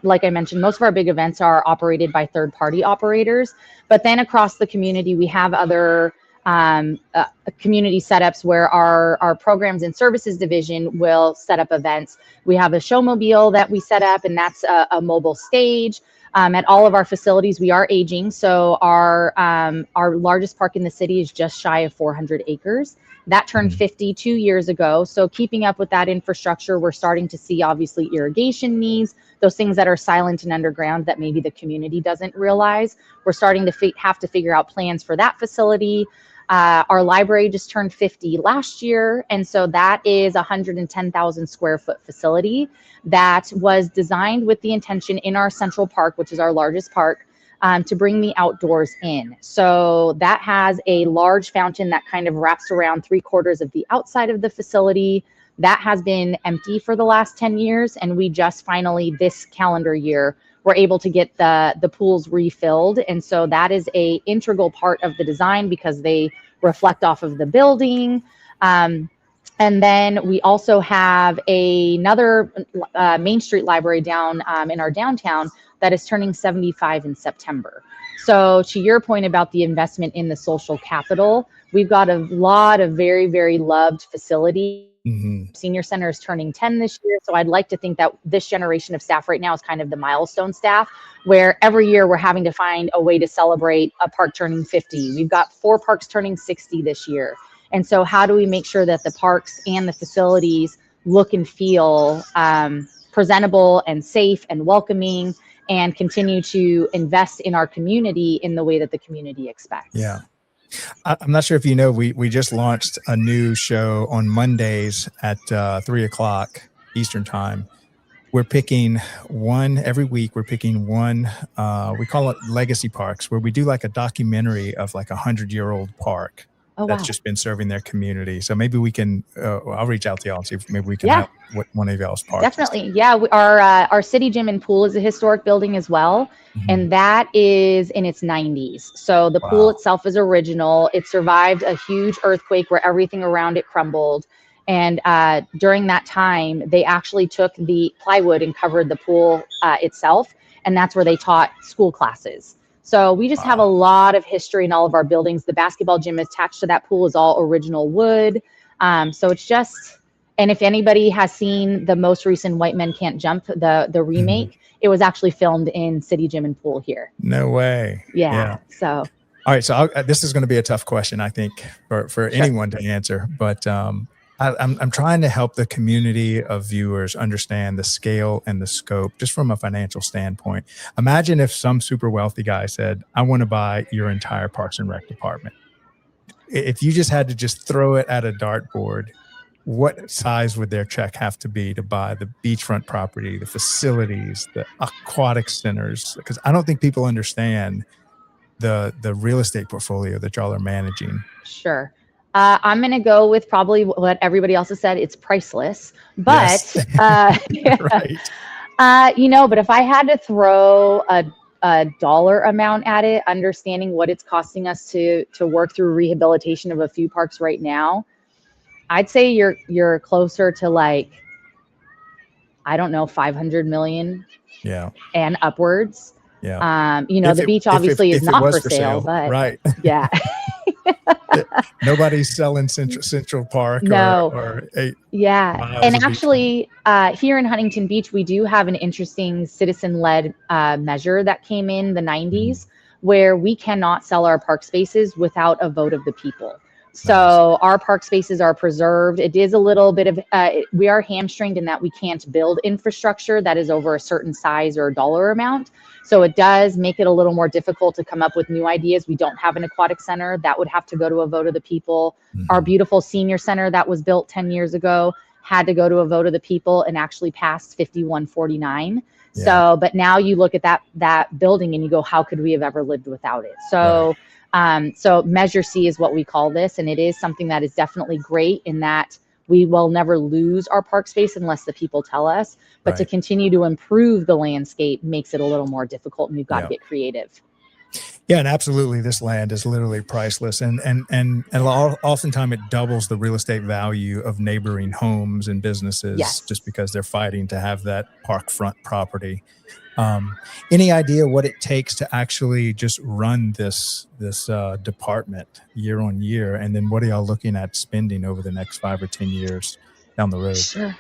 like I mentioned, most of our big events are operated by third-party operators. But then across the community, we have other community setups where our programs and services division will set up events. We have a showmobile that we set up, and that's a mobile stage. At all of our facilities, we are aging. So our largest park in the city is just shy of 400 acres. That turned 50 2 years ago. So keeping up with that infrastructure, we're starting to see obviously irrigation needs, those things that are silent and underground that maybe the community doesn't realize. We're starting to have to figure out plans for that facility. Our library just turned 50 last year. And so that is a 110,000 square foot facility that was designed with the intention in our central park, which is our largest park, to bring the outdoors in. So that has a large fountain that kind of wraps around 3/4 of the outside of the facility. That has been empty for the last 10 years. And we just finally, this calendar year, were able to get the pools refilled. And so that is a integral part of the design because they reflect off of the building. And then we also have another Main Street library down in our downtown that is turning 75 in September. So to your point about the investment in the social capital, we've got a lot of very, very loved facilities. Senior Center is turning 10 this year. So I'd like to think that this generation of staff right now is kind of the milestone staff, where every year we're having to find a way to celebrate a park turning 50. We've got 4 parks turning 60 this year. And so how do we make sure that the parks and the facilities look and feel presentable and safe and welcoming, and continue to invest in our community in the way that the community expects? Yeah. I'm not sure if you know, we just launched a new show on Mondays at 3:00 Eastern time. We're picking one every week. We're picking one, we call it Legacy Parks, where we do like a documentary of like 100-year-old park that's just been serving their community. So maybe we can, I'll reach out to y'all and see if maybe we can help with one of y'all's parks. Definitely. Yeah. Our city gym and pool is a historic building as well. And that is in its 90s. So the pool itself is original. It survived a huge earthquake where everything around it crumbled. And during that time, they actually took the plywood and covered the pool itself. And that's where they taught school classes. So we just have a lot of history in all of our buildings. The basketball gym attached to that pool is all original wood. So it's just, and if anybody has seen the most recent White Men Can't Jump, the remake, it was actually filmed in City Gym and Pool here. No way. Yeah. So. All right. So this is going to be a tough question, I think, for anyone to answer. But I'm trying to help the community of viewers understand the scale and the scope just from a financial standpoint. Imagine if some super wealthy guy said, I want to buy your entire Parks and Rec department. If you just had to just throw it at a dartboard, what size would their check have to be to buy the beachfront property, the facilities, the aquatic centers? Because I don't think people understand the real estate portfolio that y'all are managing. Sure. I'm going to go with probably what everybody else has said. It's priceless, but, Right. But if I had to throw a dollar amount at it, understanding what it's costing us to work through rehabilitation of a few parks right now, I'd say you're closer to like, I don't know, 500 million and upwards. Yeah. The beach obviously is not for sale, but right. Yeah. Nobody's selling Central Park. No. Or 8 yeah. And actually, here in Huntington Beach, we do have an interesting citizen-led measure that came in the 90s where we cannot sell our park spaces without a vote of the people. So our park spaces are preserved. It is a little bit of, we are hamstringed in that we can't build infrastructure that is over a certain size or dollar amount. So it does make it a little more difficult to come up with new ideas. We don't have an aquatic center. That would have to go to a vote of the people. Our beautiful senior center that was built 10 years ago had to go to a vote of the people and actually passed 51-49. Yeah. So, but now you look at that building and you go, how could we have ever lived without it? So, so Measure C is what we call this. And it is something that is definitely great in that we will never lose our park space unless the people tell us, but to continue to improve the landscape makes it a little more difficult, and we've got to get creative. Yeah, and absolutely, this land is literally priceless, and oftentimes it doubles the real estate value of neighboring homes and businesses just because they're fighting to have that park front property. Any idea what it takes to actually just run this department year on year, and then what are y'all looking at spending over the next 5 or 10 years down the road? Sure.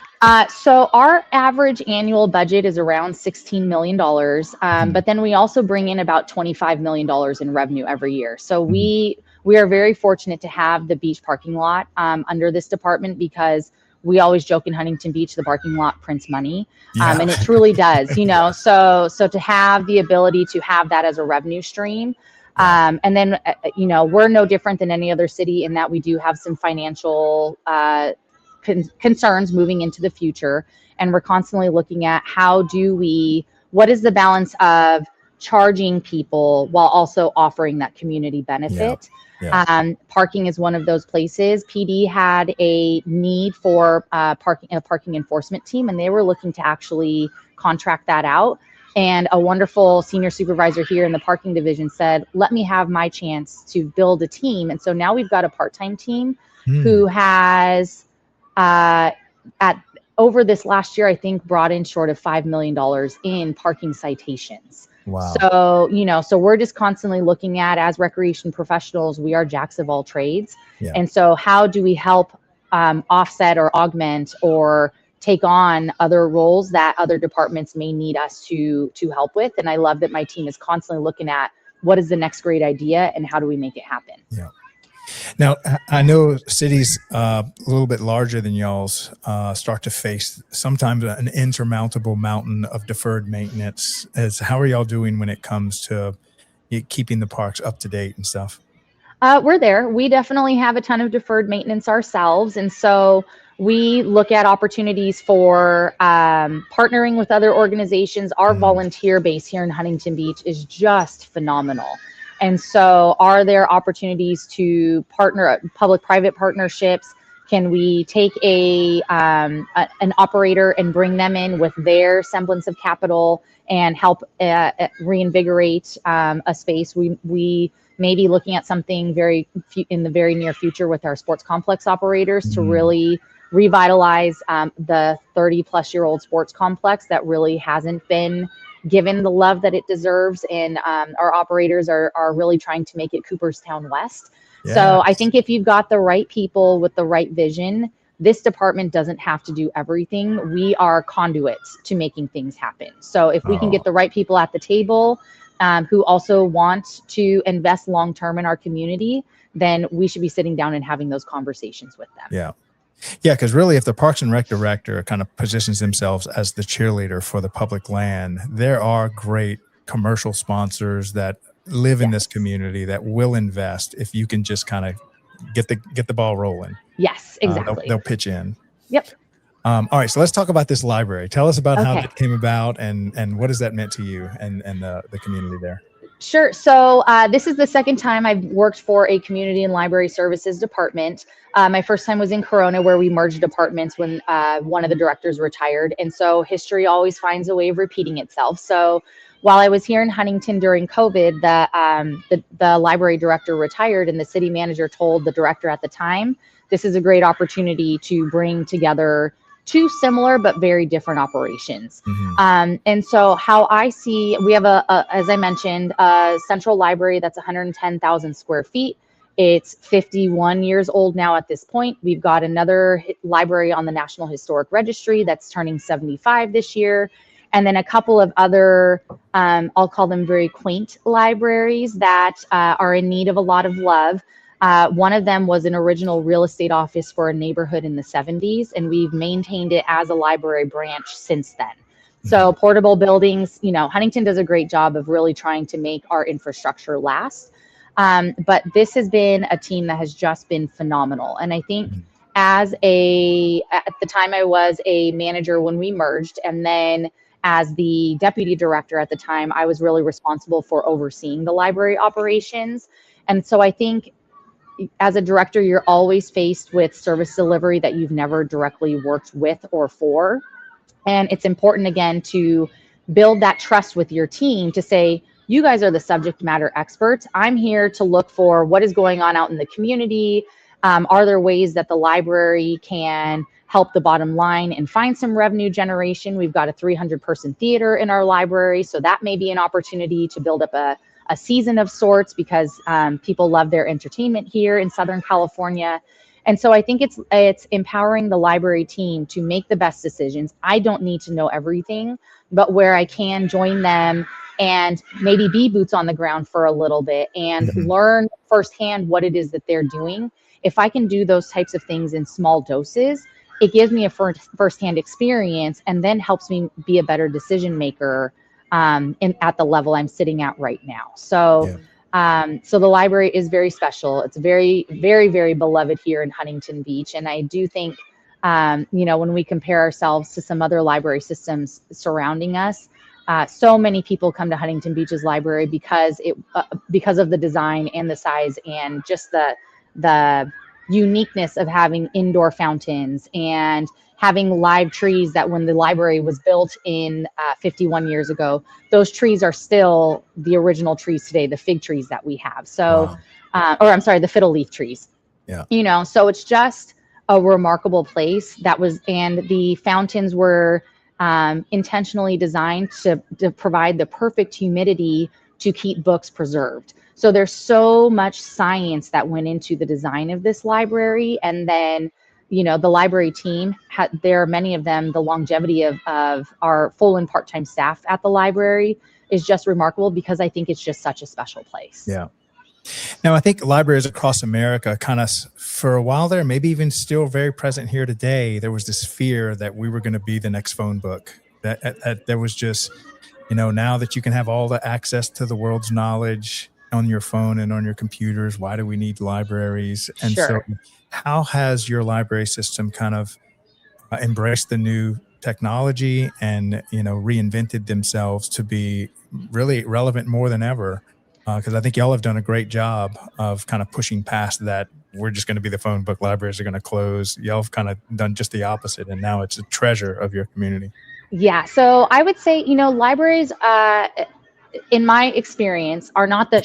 So our average annual budget is around $16 million. But then we also bring in about $25 million in revenue every year. So we are very fortunate to have the beach parking lot under this department, because we always joke in Huntington Beach, the parking lot prints money. And it truly does, so to have the ability to have that as a revenue stream. And then, we're no different than any other city in that we do have some financial concerns moving into the future. And we're constantly looking at what is the balance of charging people while also offering that community benefit. Parking is one of those places. PD had a need for a parking enforcement team, and they were looking to actually contract that out. And a wonderful senior supervisor here in the parking division said, let me have my chance to build a team. And so now we've got a part-time team who has, over this last year, I think brought in short of $5 million in parking citations. Wow. So, so we're just constantly looking at, as recreation professionals, we are jacks of all trades. Yeah. And so how do we help offset or augment or take on other roles that other departments may need us to help with? And I love that my team is constantly looking at what is the next great idea and how do we make it happen? Yeah. Now, I know cities a little bit larger than y'all's start to face sometimes an insurmountable mountain of deferred maintenance. How are y'all doing when it comes to keeping the parks up to date and stuff? We're there. We definitely have a ton of deferred maintenance ourselves. And so we look at opportunities for partnering with other organizations. Our volunteer base here in Huntington Beach is just phenomenal. And so are there opportunities to partner, public-private partnerships? Can we take an operator and bring them in with their semblance of capital and help reinvigorate a space? We may be looking at something in the very near future with our sports complex operators to really revitalize the 30-plus-year-old sports complex that really hasn't been given the love that it deserves. And our operators are really trying to make it Cooperstown West. Yes. So I think if you've got the right people with the right vision, this department doesn't have to do everything. We are conduits to making things happen. So if we can get the right people at the table who also want to invest long-term in our community, then we should be sitting down and having those conversations with them. Yeah. Yeah, because really, if the Parks and Rec director kind of positions themselves as the cheerleader for the public land, there are great commercial sponsors that live in this community that will invest if you can just kind of get the ball rolling. Yes, exactly. They'll pitch in. Yep. All right, so let's talk about this library. Tell us about how that came about and what has that meant to you and the community there. Sure. So this is the second time I've worked for a community and library services department. My first time was in Corona, where we merged departments when one of the directors retired. And so history always finds a way of repeating itself. So while I was here in Huntington during COVID, the library director retired, and the city manager told the director at the time, this is a great opportunity to bring together two similar but very different operations. And so how I see, we have as I mentioned, a central library that's 110,000 square feet. It's 51 years old now at this point. We've got another library on the National Historic Registry that's turning 75 this year. And then a couple of other, I'll call them very quaint libraries that are in need of a lot of love. One of them was an original real estate office for a neighborhood in the 70s, and we've maintained it as a library branch since then. So portable buildings, Huntington does a great job of really trying to make our infrastructure last. But this has been a team that has just been phenomenal. And I think at the time I was a manager when we merged, and then as the deputy director at the time, I was really responsible for overseeing the library operations. And so I think as a director, you're always faced with service delivery that you've never directly worked with or for. And it's important, again, to build that trust with your team to say, you guys are the subject matter experts. I'm here to look for what is going on out in the community. Are there ways that the library can help the bottom line and find some revenue generation? We've got a 300-person theater in our library, so that may be an opportunity to build up a season of sorts, because people love their entertainment here in Southern California. And so I think it's empowering the library team to make the best decisions. I don't need to know everything, but where I can join them and maybe be boots on the ground for a little bit and learn firsthand what it is that they're doing. If I can do those types of things in small doses, it gives me a firsthand experience and then helps me be a better decision maker at the level I'm sitting at right now. So, so the library is very special. It's very, very, very beloved here in Huntington Beach. And I do think, when we compare ourselves to some other library systems surrounding us, so many people come to Huntington Beach's library because of the design and the size and just the uniqueness of having indoor fountains and having live trees that when the library was built in 51 years ago, those trees are still the original trees today, the fig trees that we have. So, the fiddle leaf trees. Yeah. So it's just a remarkable place and the fountains were intentionally designed to provide the perfect humidity to keep books preserved. So there's so much science that went into the design of this library. And then, the library team, there are many of them, the longevity of our full and part-time staff at the library is just remarkable, because I think it's just such a special place. Yeah. Now, I think libraries across America kind of, for a while there, maybe even still very present here today, there was this fear that we were going to be the next phone book, that there was just, now that you can have all the access to the world's knowledge on your phone and on your computers, why do we need libraries? And so how has your library system kind of embraced the new technology and, reinvented themselves to be really relevant more than ever? Because I think y'all have done a great job of kind of pushing past that. We're just going to be the phone book, libraries are going to close. Y'all have kind of done just the opposite. And now it's a treasure of your community. Yeah. So I would say, libraries, in my experience, are not the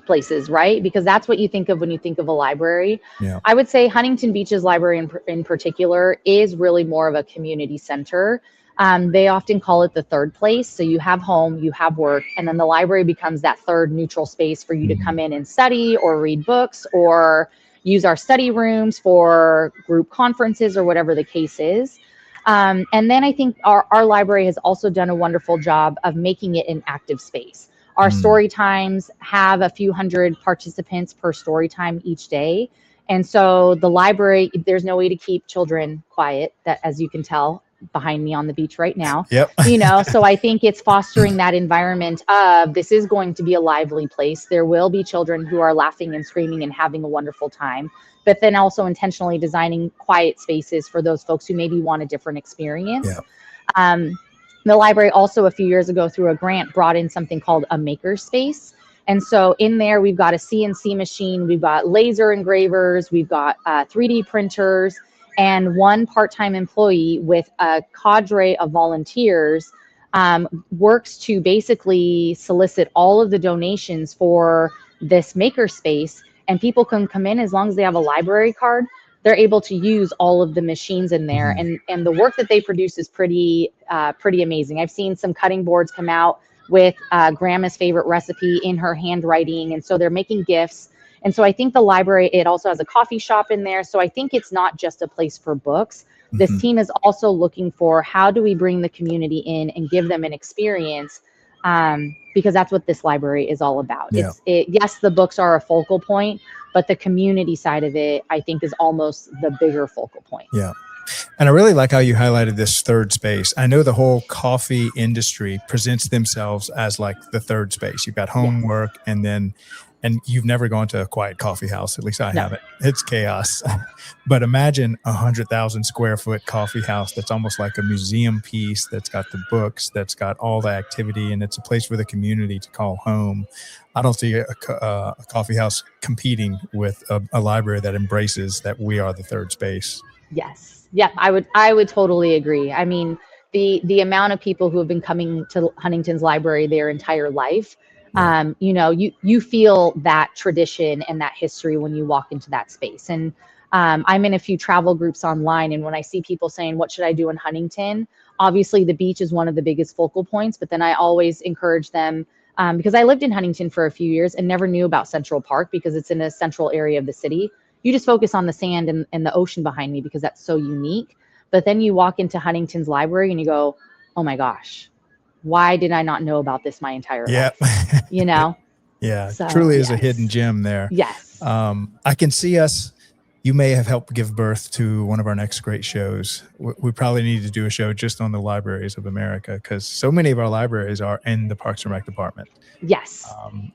places, right? Because that's what you think of when you think of a library. Yeah. I would say Huntington Beach's library in particular is really more of a community center. They often call it the third place. So you have home, you have work, and then the library becomes that third neutral space for you to come in and study or read books or use our study rooms for group conferences or whatever the case is. And then I think our library has also done a wonderful job of making it an active space. Our story times have a few hundred participants per story time each day. And so the library, there's no way to keep children quiet, that, as you can tell behind me on the beach right now. Yep. So I think it's fostering that environment of, this is going to be a lively place. There will be children who are laughing and screaming and having a wonderful time, but then also intentionally designing quiet spaces for those folks who maybe want a different experience. Yeah. The library also a few years ago through a grant brought in something called a maker space. And so in there, we've got a CNC machine, we've got laser engravers, we've got 3D printers, and one part-time employee with a cadre of volunteers works to basically solicit all of the donations for this maker space. And people can come in as long as they have a library card. They're able to use all of the machines in there, and the work that they produce is pretty amazing. I've seen some cutting boards come out with grandma's favorite recipe in her handwriting, and so they're making gifts. And so I think the library, it also has a coffee shop in there. So I think it's not just a place for books. This team is also looking for, how do we bring the community in and give them an experience? Because that's what this library is all about. Yeah. Yes, the books are a focal point, but the community side of it, I think, is almost the bigger focal point. Yeah. And I really like how you highlighted this third space. I know the whole coffee industry presents themselves as like the third space. You've got homework, and you've never gone to a quiet coffee house. At least I haven't. It's chaos. But imagine 100,000 square foot coffee house that's almost like a museum piece, that's got the books, that's got all the activity, and it's a place for the community to call home. I don't see a coffee house competing with a library that embraces that we are the third space. Yes. Yeah, I would totally agree. I mean, the amount of people who have been coming to Huntington's library their entire life, you feel that tradition and that history when you walk into that space. And I'm in a few travel groups online, and when I see people saying, what should I do in Huntington? Obviously, the beach is one of the biggest focal points, but then I always encourage them, because I lived in Huntington for a few years and never knew about Central Park because it's in a central area of the city. You just focus on the sand and the ocean behind me because that's so unique. But then you walk into Huntington's library and you go, oh my gosh, why did I not know about this my entire life? Yeah, So, truly is a hidden gem there. Yes. I can see us. You may have helped give birth to one of our next great shows. We probably need to do a show just on the libraries of America, because so many of our libraries are in the Parks and Rec department. Yes.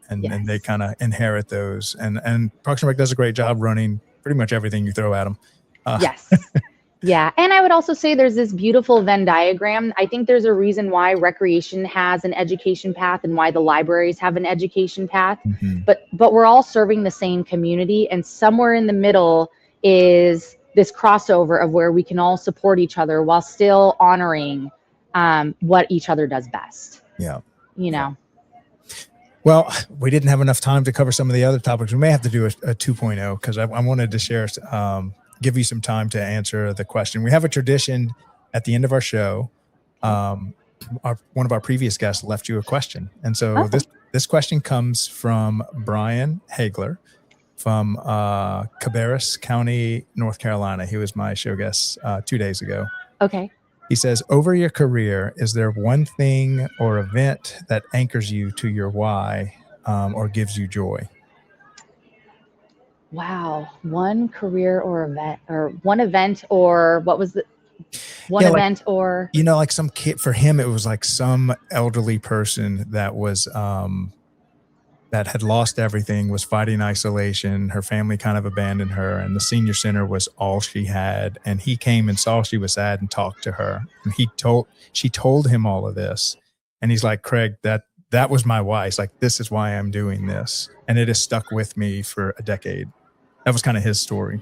And they kind of inherit those. And Parks and Rec does a great job running pretty much everything you throw at them. Yes. Yeah. And I would also say there's this beautiful Venn diagram. I think there's a reason why recreation has an education path and why the libraries have an education path. But we're all serving the same community, and somewhere in the middle is this crossover of where we can all support each other while still honoring what each other does best. Yeah. Well, we didn't have enough time to cover some of the other topics. We may have to do a 2.0, because I wanted to share, give you some time to answer the question. We have a tradition at the end of our show. One of our previous guests left you a question. And so this question comes from Brian Hagler from Cabarrus County, North Carolina. He was my show guest 2 days ago. Okay. He says, over your career, is there one thing or event that anchors you to your why, or gives you joy? Wow. One career or event, or one event, or what was the one event, or? Like some kid, for him, it was like some elderly person that was, that had lost everything, was fighting isolation. Her family kind of abandoned her, and the senior center was all she had. And he came and saw she was sad and talked to her. And she told him all of this. And he's like, Craig, that was my why. It's like, this is why I'm doing this. And it has stuck with me for a decade. That was kind of his story.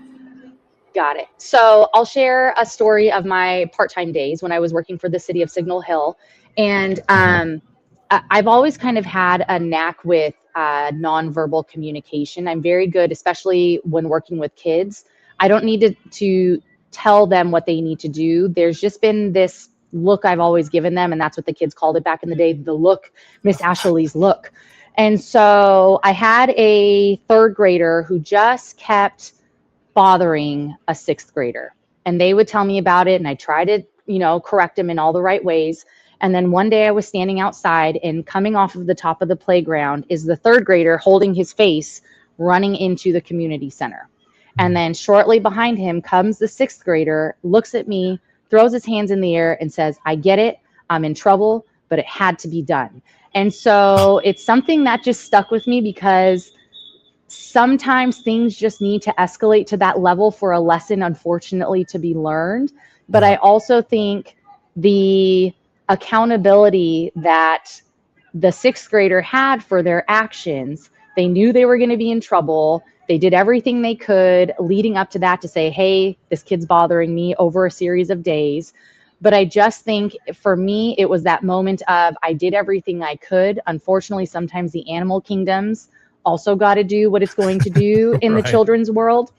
Got it. So I'll share a story of my part-time days when I was working for the city of Signal Hill. And I've always kind of had a knack with nonverbal communication. I'm very good, especially when working with kids. I don't need to tell them what they need to do. There's just been this look I've always given them. And that's what the kids called it back in the day, the look, Miss Ashley's look. And so I had a third grader who just kept bothering a sixth grader. And they would tell me about it. And I tried to, correct them in all the right ways. And then one day I was standing outside, and coming off of the top of the playground is the third grader holding his face, running into the community center. And then shortly behind him comes the sixth grader, looks at me, throws his hands in the air and says, "I get it. I'm in trouble, but it had to be done." And so it's something that just stuck with me, because sometimes things just need to escalate to that level for a lesson, unfortunately, to be learned. But I also think the accountability that the sixth grader had for their actions, they knew they were going to be in trouble. They did everything they could leading up to that to say, "Hey, this kid's bothering me," over a series of days. But I just think for me, it was that moment of, I did everything I could. Unfortunately, sometimes the animal kingdoms also got to do what it's going to do in the children's world.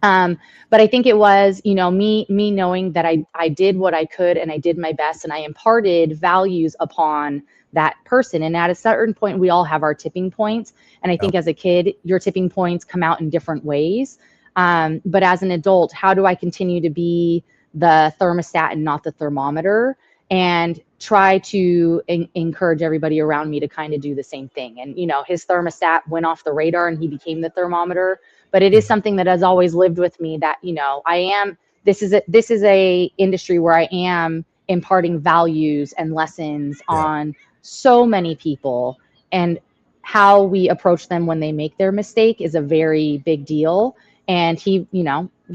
But I think it was, me knowing that I did what I could, and I did my best, and I imparted values upon that person. And at a certain point, we all have our tipping points. And I think as a kid, your tipping points come out in different ways. But as an adult, how do I continue to be the thermostat and not the thermometer, and try to encourage everybody around me to kind of do the same thing? And, his thermostat went off the radar and he became the thermometer. But it is something that has always lived with me, that, this is a industry where I am imparting values and lessons on so many people, and how we approach them when they make their mistake is a very big deal. And he,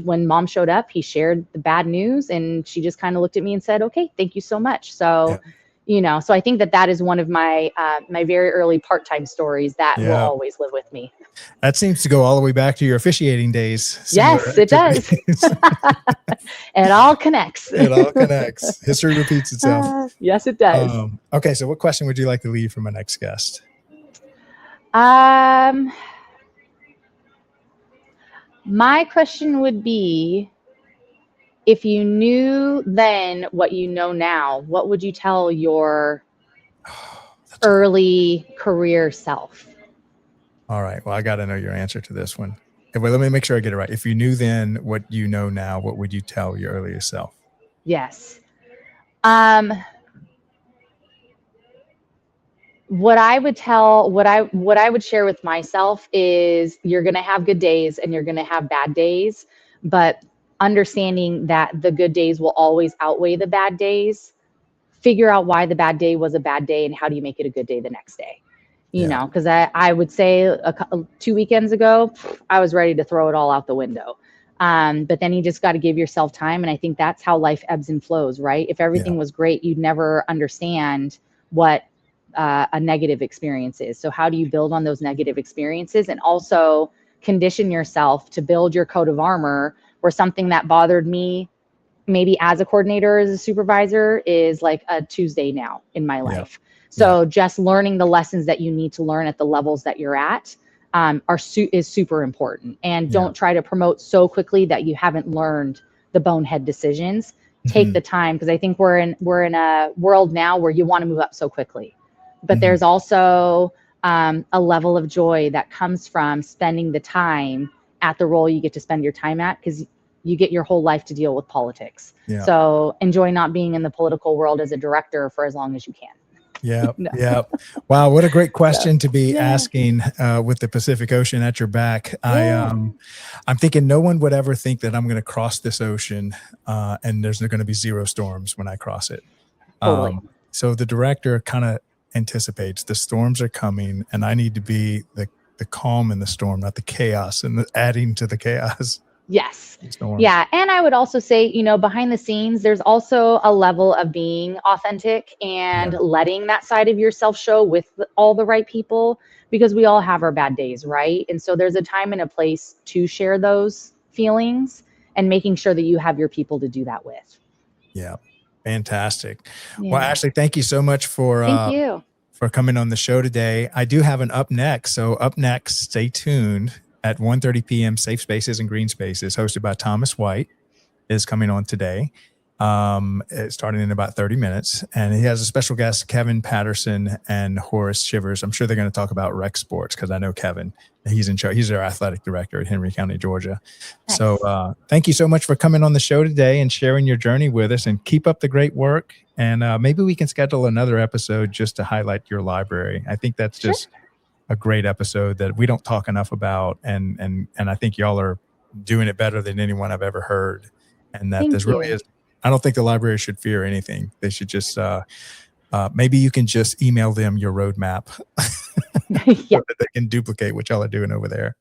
when Mom showed up, he shared the bad news, and she just kind of looked at me and said, "Okay, thank you so much." So, so I think that is one of my, my very early part-time stories that will always live with me. That seems to go all the way back to your officiating days. Yes, it does. It all connects. It all connects. History repeats itself. Yes, it does. Okay. So what question would you like to leave for my next guest? My question would be, if you knew then what you know now, what would you tell your early career self? All right. Well, I got to know your answer to this one. Well, let me make sure I get it right. If you knew then what you know now, what would you tell your earlier self? Yes. What I would share with myself is, you're going to have good days and you're going to have bad days, but understanding that the good days will always outweigh the bad days. Figure out why the bad day was a bad day, and how do you make it a good day the next day? Because I would say 2 weekends ago, I was ready to throw it all out the window. But then you just got to give yourself time. And I think that's how life ebbs and flows, right? If everything was great, you'd never understand what a negative experience is. So how do you build on those negative experiences, and also condition yourself to build your coat of armor, where something that bothered me maybe as a coordinator, as a supervisor, is like a Tuesday now in my life. So just learning the lessons that you need to learn at the levels that you're at is super important. And don't try to promote so quickly that you haven't learned the bonehead decisions. Take the time, because I think we're in a world now where you want to move up so quickly. But there's also a level of joy that comes from spending the time at the role you get to spend your time at, because you get your whole life to deal with politics. So enjoy not being in the political world as a director for as long as you can. Wow. What a great question to be asking with the Pacific Ocean at your back. I'm thinking no one would ever think that I'm going to cross this ocean and there's going to be zero storms when I cross it. Totally. So the director kind of anticipates the storms are coming, and I need to be the calm in the storm, not the chaos, and adding to the chaos. Yes. Yeah. And I would also say, behind the scenes, there's also a level of being authentic and letting that side of yourself show with all the right people, because we all have our bad days, right? And so there's a time and a place to share those feelings, and making sure that you have your people to do that with. Yeah. Fantastic. Well, Ashley, thank you so much for coming on the show today. I do have an up next. So up next, stay tuned. At 1:30 p.m., Safe Spaces and Green Spaces, hosted by Thomas White, is coming on today. It's starting in about 30 minutes. And he has a special guest, Kevin Patterson and Horace Shivers. I'm sure they're going to talk about rec sports because I know Kevin. He's in charge. He's our athletic director at Henry County, Georgia. Nice. So thank you so much for coming on the show today and sharing your journey with us, and keep up the great work. And maybe we can schedule another episode just to highlight your library. I think that's just a great episode that we don't talk enough about. And I think y'all are doing it better than anyone I've ever heard. And that really is, I don't think the library should fear anything. They should just, maybe you can just email them your roadmap so that they can duplicate what y'all are doing over there.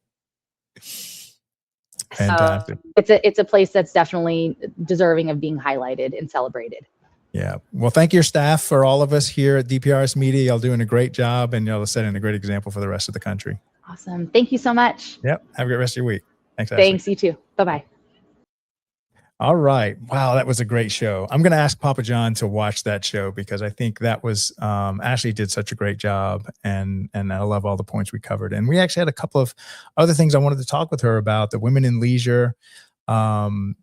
Fantastic. It's a place that's definitely deserving of being highlighted and celebrated. Yeah. Well, thank your staff for all of us here at DPRS Media. Y'all doing a great job, and y'all are setting a great example for the rest of the country. Awesome. Thank you so much. Yep. Have a great rest of your week. Thanks, Ashley. Thanks. You too. Bye-bye. All right. Wow, that was a great show. I'm going to ask Papa John to watch that show because I think that was, Ashley did such a great job, and I love all the points we covered. And we actually had a couple of other things I wanted to talk with her about, the Women in Leisure.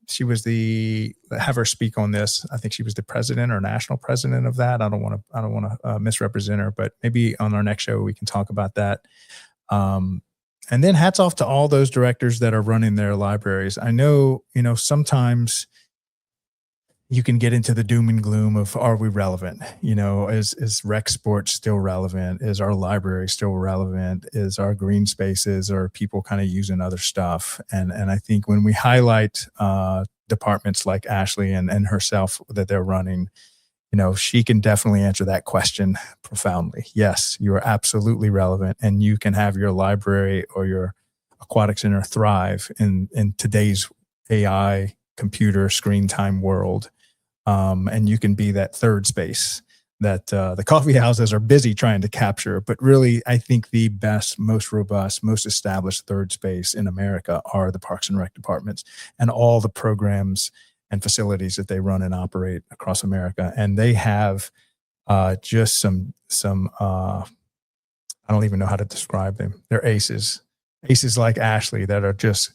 She was have her speak on this. I think she was the president or national president of that. I don't want to misrepresent her, but maybe on our next show we can talk about that. And then hats off to all those directors that are running their libraries. I know, sometimes you can get into the doom and gloom of, are we relevant? Is rec sports still relevant? Is our library still relevant? Is our green spaces, or people kind of using other stuff? And I think when we highlight departments like Ashley and herself that they're running, she can definitely answer that question profoundly. Yes, you are absolutely relevant, and you can have your library or your aquatic center thrive in today's AI computer screen time world. And you can be that third space that the coffee houses are busy trying to capture. But really, I think the best, most robust, most established third space in America are the Parks and Rec departments and all the programs and facilities that they run and operate across America. And they have just some I don't even know how to describe them. They're aces like Ashley that are just,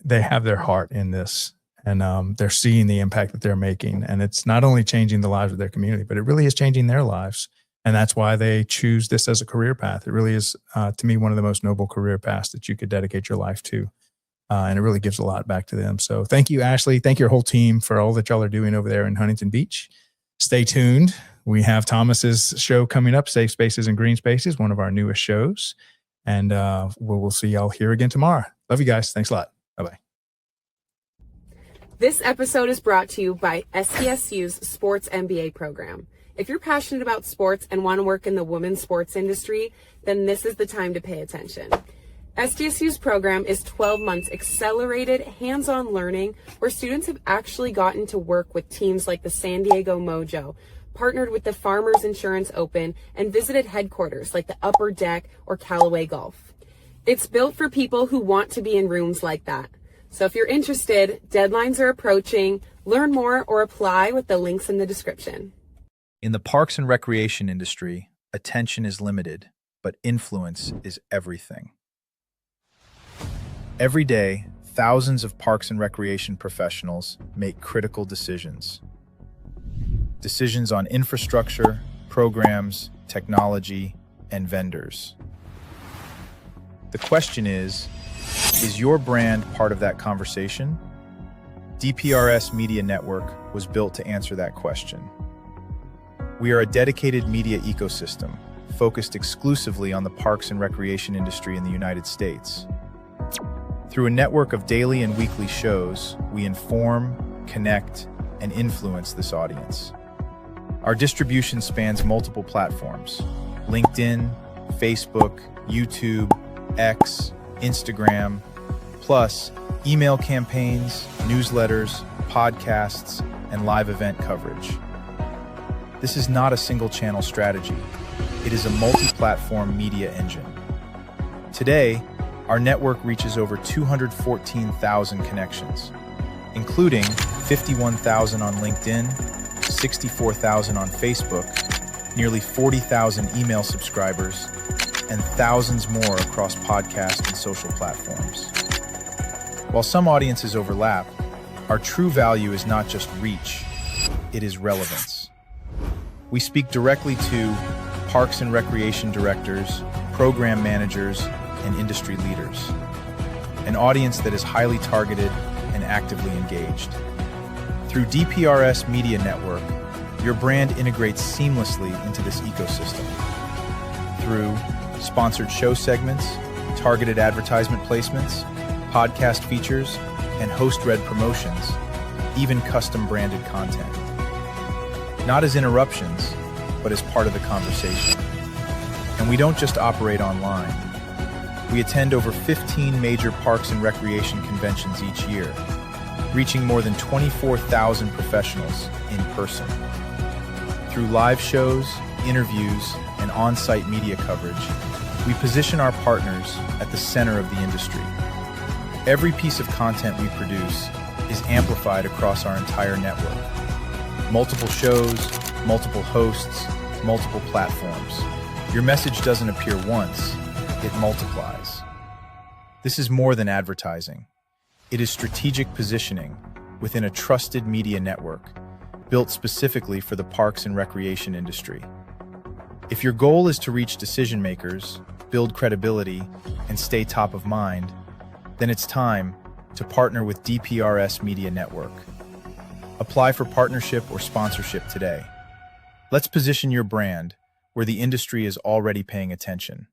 they have their heart in this, and they're seeing the impact that they're making. And it's not only changing the lives of their community, but it really is changing their lives. And that's why they choose this as a career path. It really is, to me, one of the most noble career paths that you could dedicate your life to. And it really gives a lot back to them. So thank you, Ashley. Thank your whole team for all that y'all are doing over there in Huntington Beach. Stay tuned. We have Thomas's show coming up, Safe Spaces and Green Spaces, one of our newest shows. And we'll see y'all here again tomorrow. Love you guys. Thanks a lot. Bye-bye. This episode is brought to you by SDSU's Sports MBA program. If you're passionate about sports and want to work in the women's sports industry, then this is the time to pay attention. SDSU's program is 12 months accelerated hands-on learning where students have actually gotten to work with teams like the San Diego Mojo, partnered with the Farmers Insurance Open, and visited headquarters like the Upper Deck or Callaway Golf. It's built for people who want to be in rooms like that. So if you're interested, deadlines are approaching. Learn more or apply with the links in the description. In the parks and recreation industry, attention is limited, but influence is everything. Every day, thousands of parks and recreation professionals make critical decisions. Decisions on infrastructure, programs, technology, and vendors. The question is your brand part of that conversation? DPRS Media Network was built to answer that question. We are a dedicated media ecosystem focused exclusively on the parks and recreation industry in the United States. Through a network of daily and weekly shows, we inform, connect, and influence this audience. Our distribution spans multiple platforms: LinkedIn, Facebook, YouTube, X, Instagram, plus email campaigns, newsletters, podcasts, and live event coverage. This is not a single-channel strategy. It is a multi-platform media engine. Today, our network reaches over 214,000 connections, including 51,000 on LinkedIn, 64,000 on Facebook, nearly 40,000 email subscribers, and thousands more across podcast and social platforms. While some audiences overlap, our true value is not just reach, it is relevance. We speak directly to parks and recreation directors, program managers, and industry leaders. An audience that is highly targeted and actively engaged. Through DPRS Media Network, your brand integrates seamlessly into this ecosystem. Through sponsored show segments, targeted advertisement placements, podcast features, and host-read promotions, even custom-branded content. Not as interruptions, but as part of the conversation. And we don't just operate online. We attend over 15 major parks and recreation conventions each year, reaching more than 24,000 professionals in person. Through live shows, interviews, and on-site media coverage, we position our partners at the center of the industry. Every piece of content we produce is amplified across our entire network. Multiple shows, multiple hosts, multiple platforms. Your message doesn't appear once, it multiplies. This is more than advertising. It is strategic positioning within a trusted media network built specifically for the parks and recreation industry. If your goal is to reach decision makers, build credibility, and stay top of mind, then it's time to partner with DPRS Media Network. Apply for partnership or sponsorship today. Let's position your brand where the industry is already paying attention.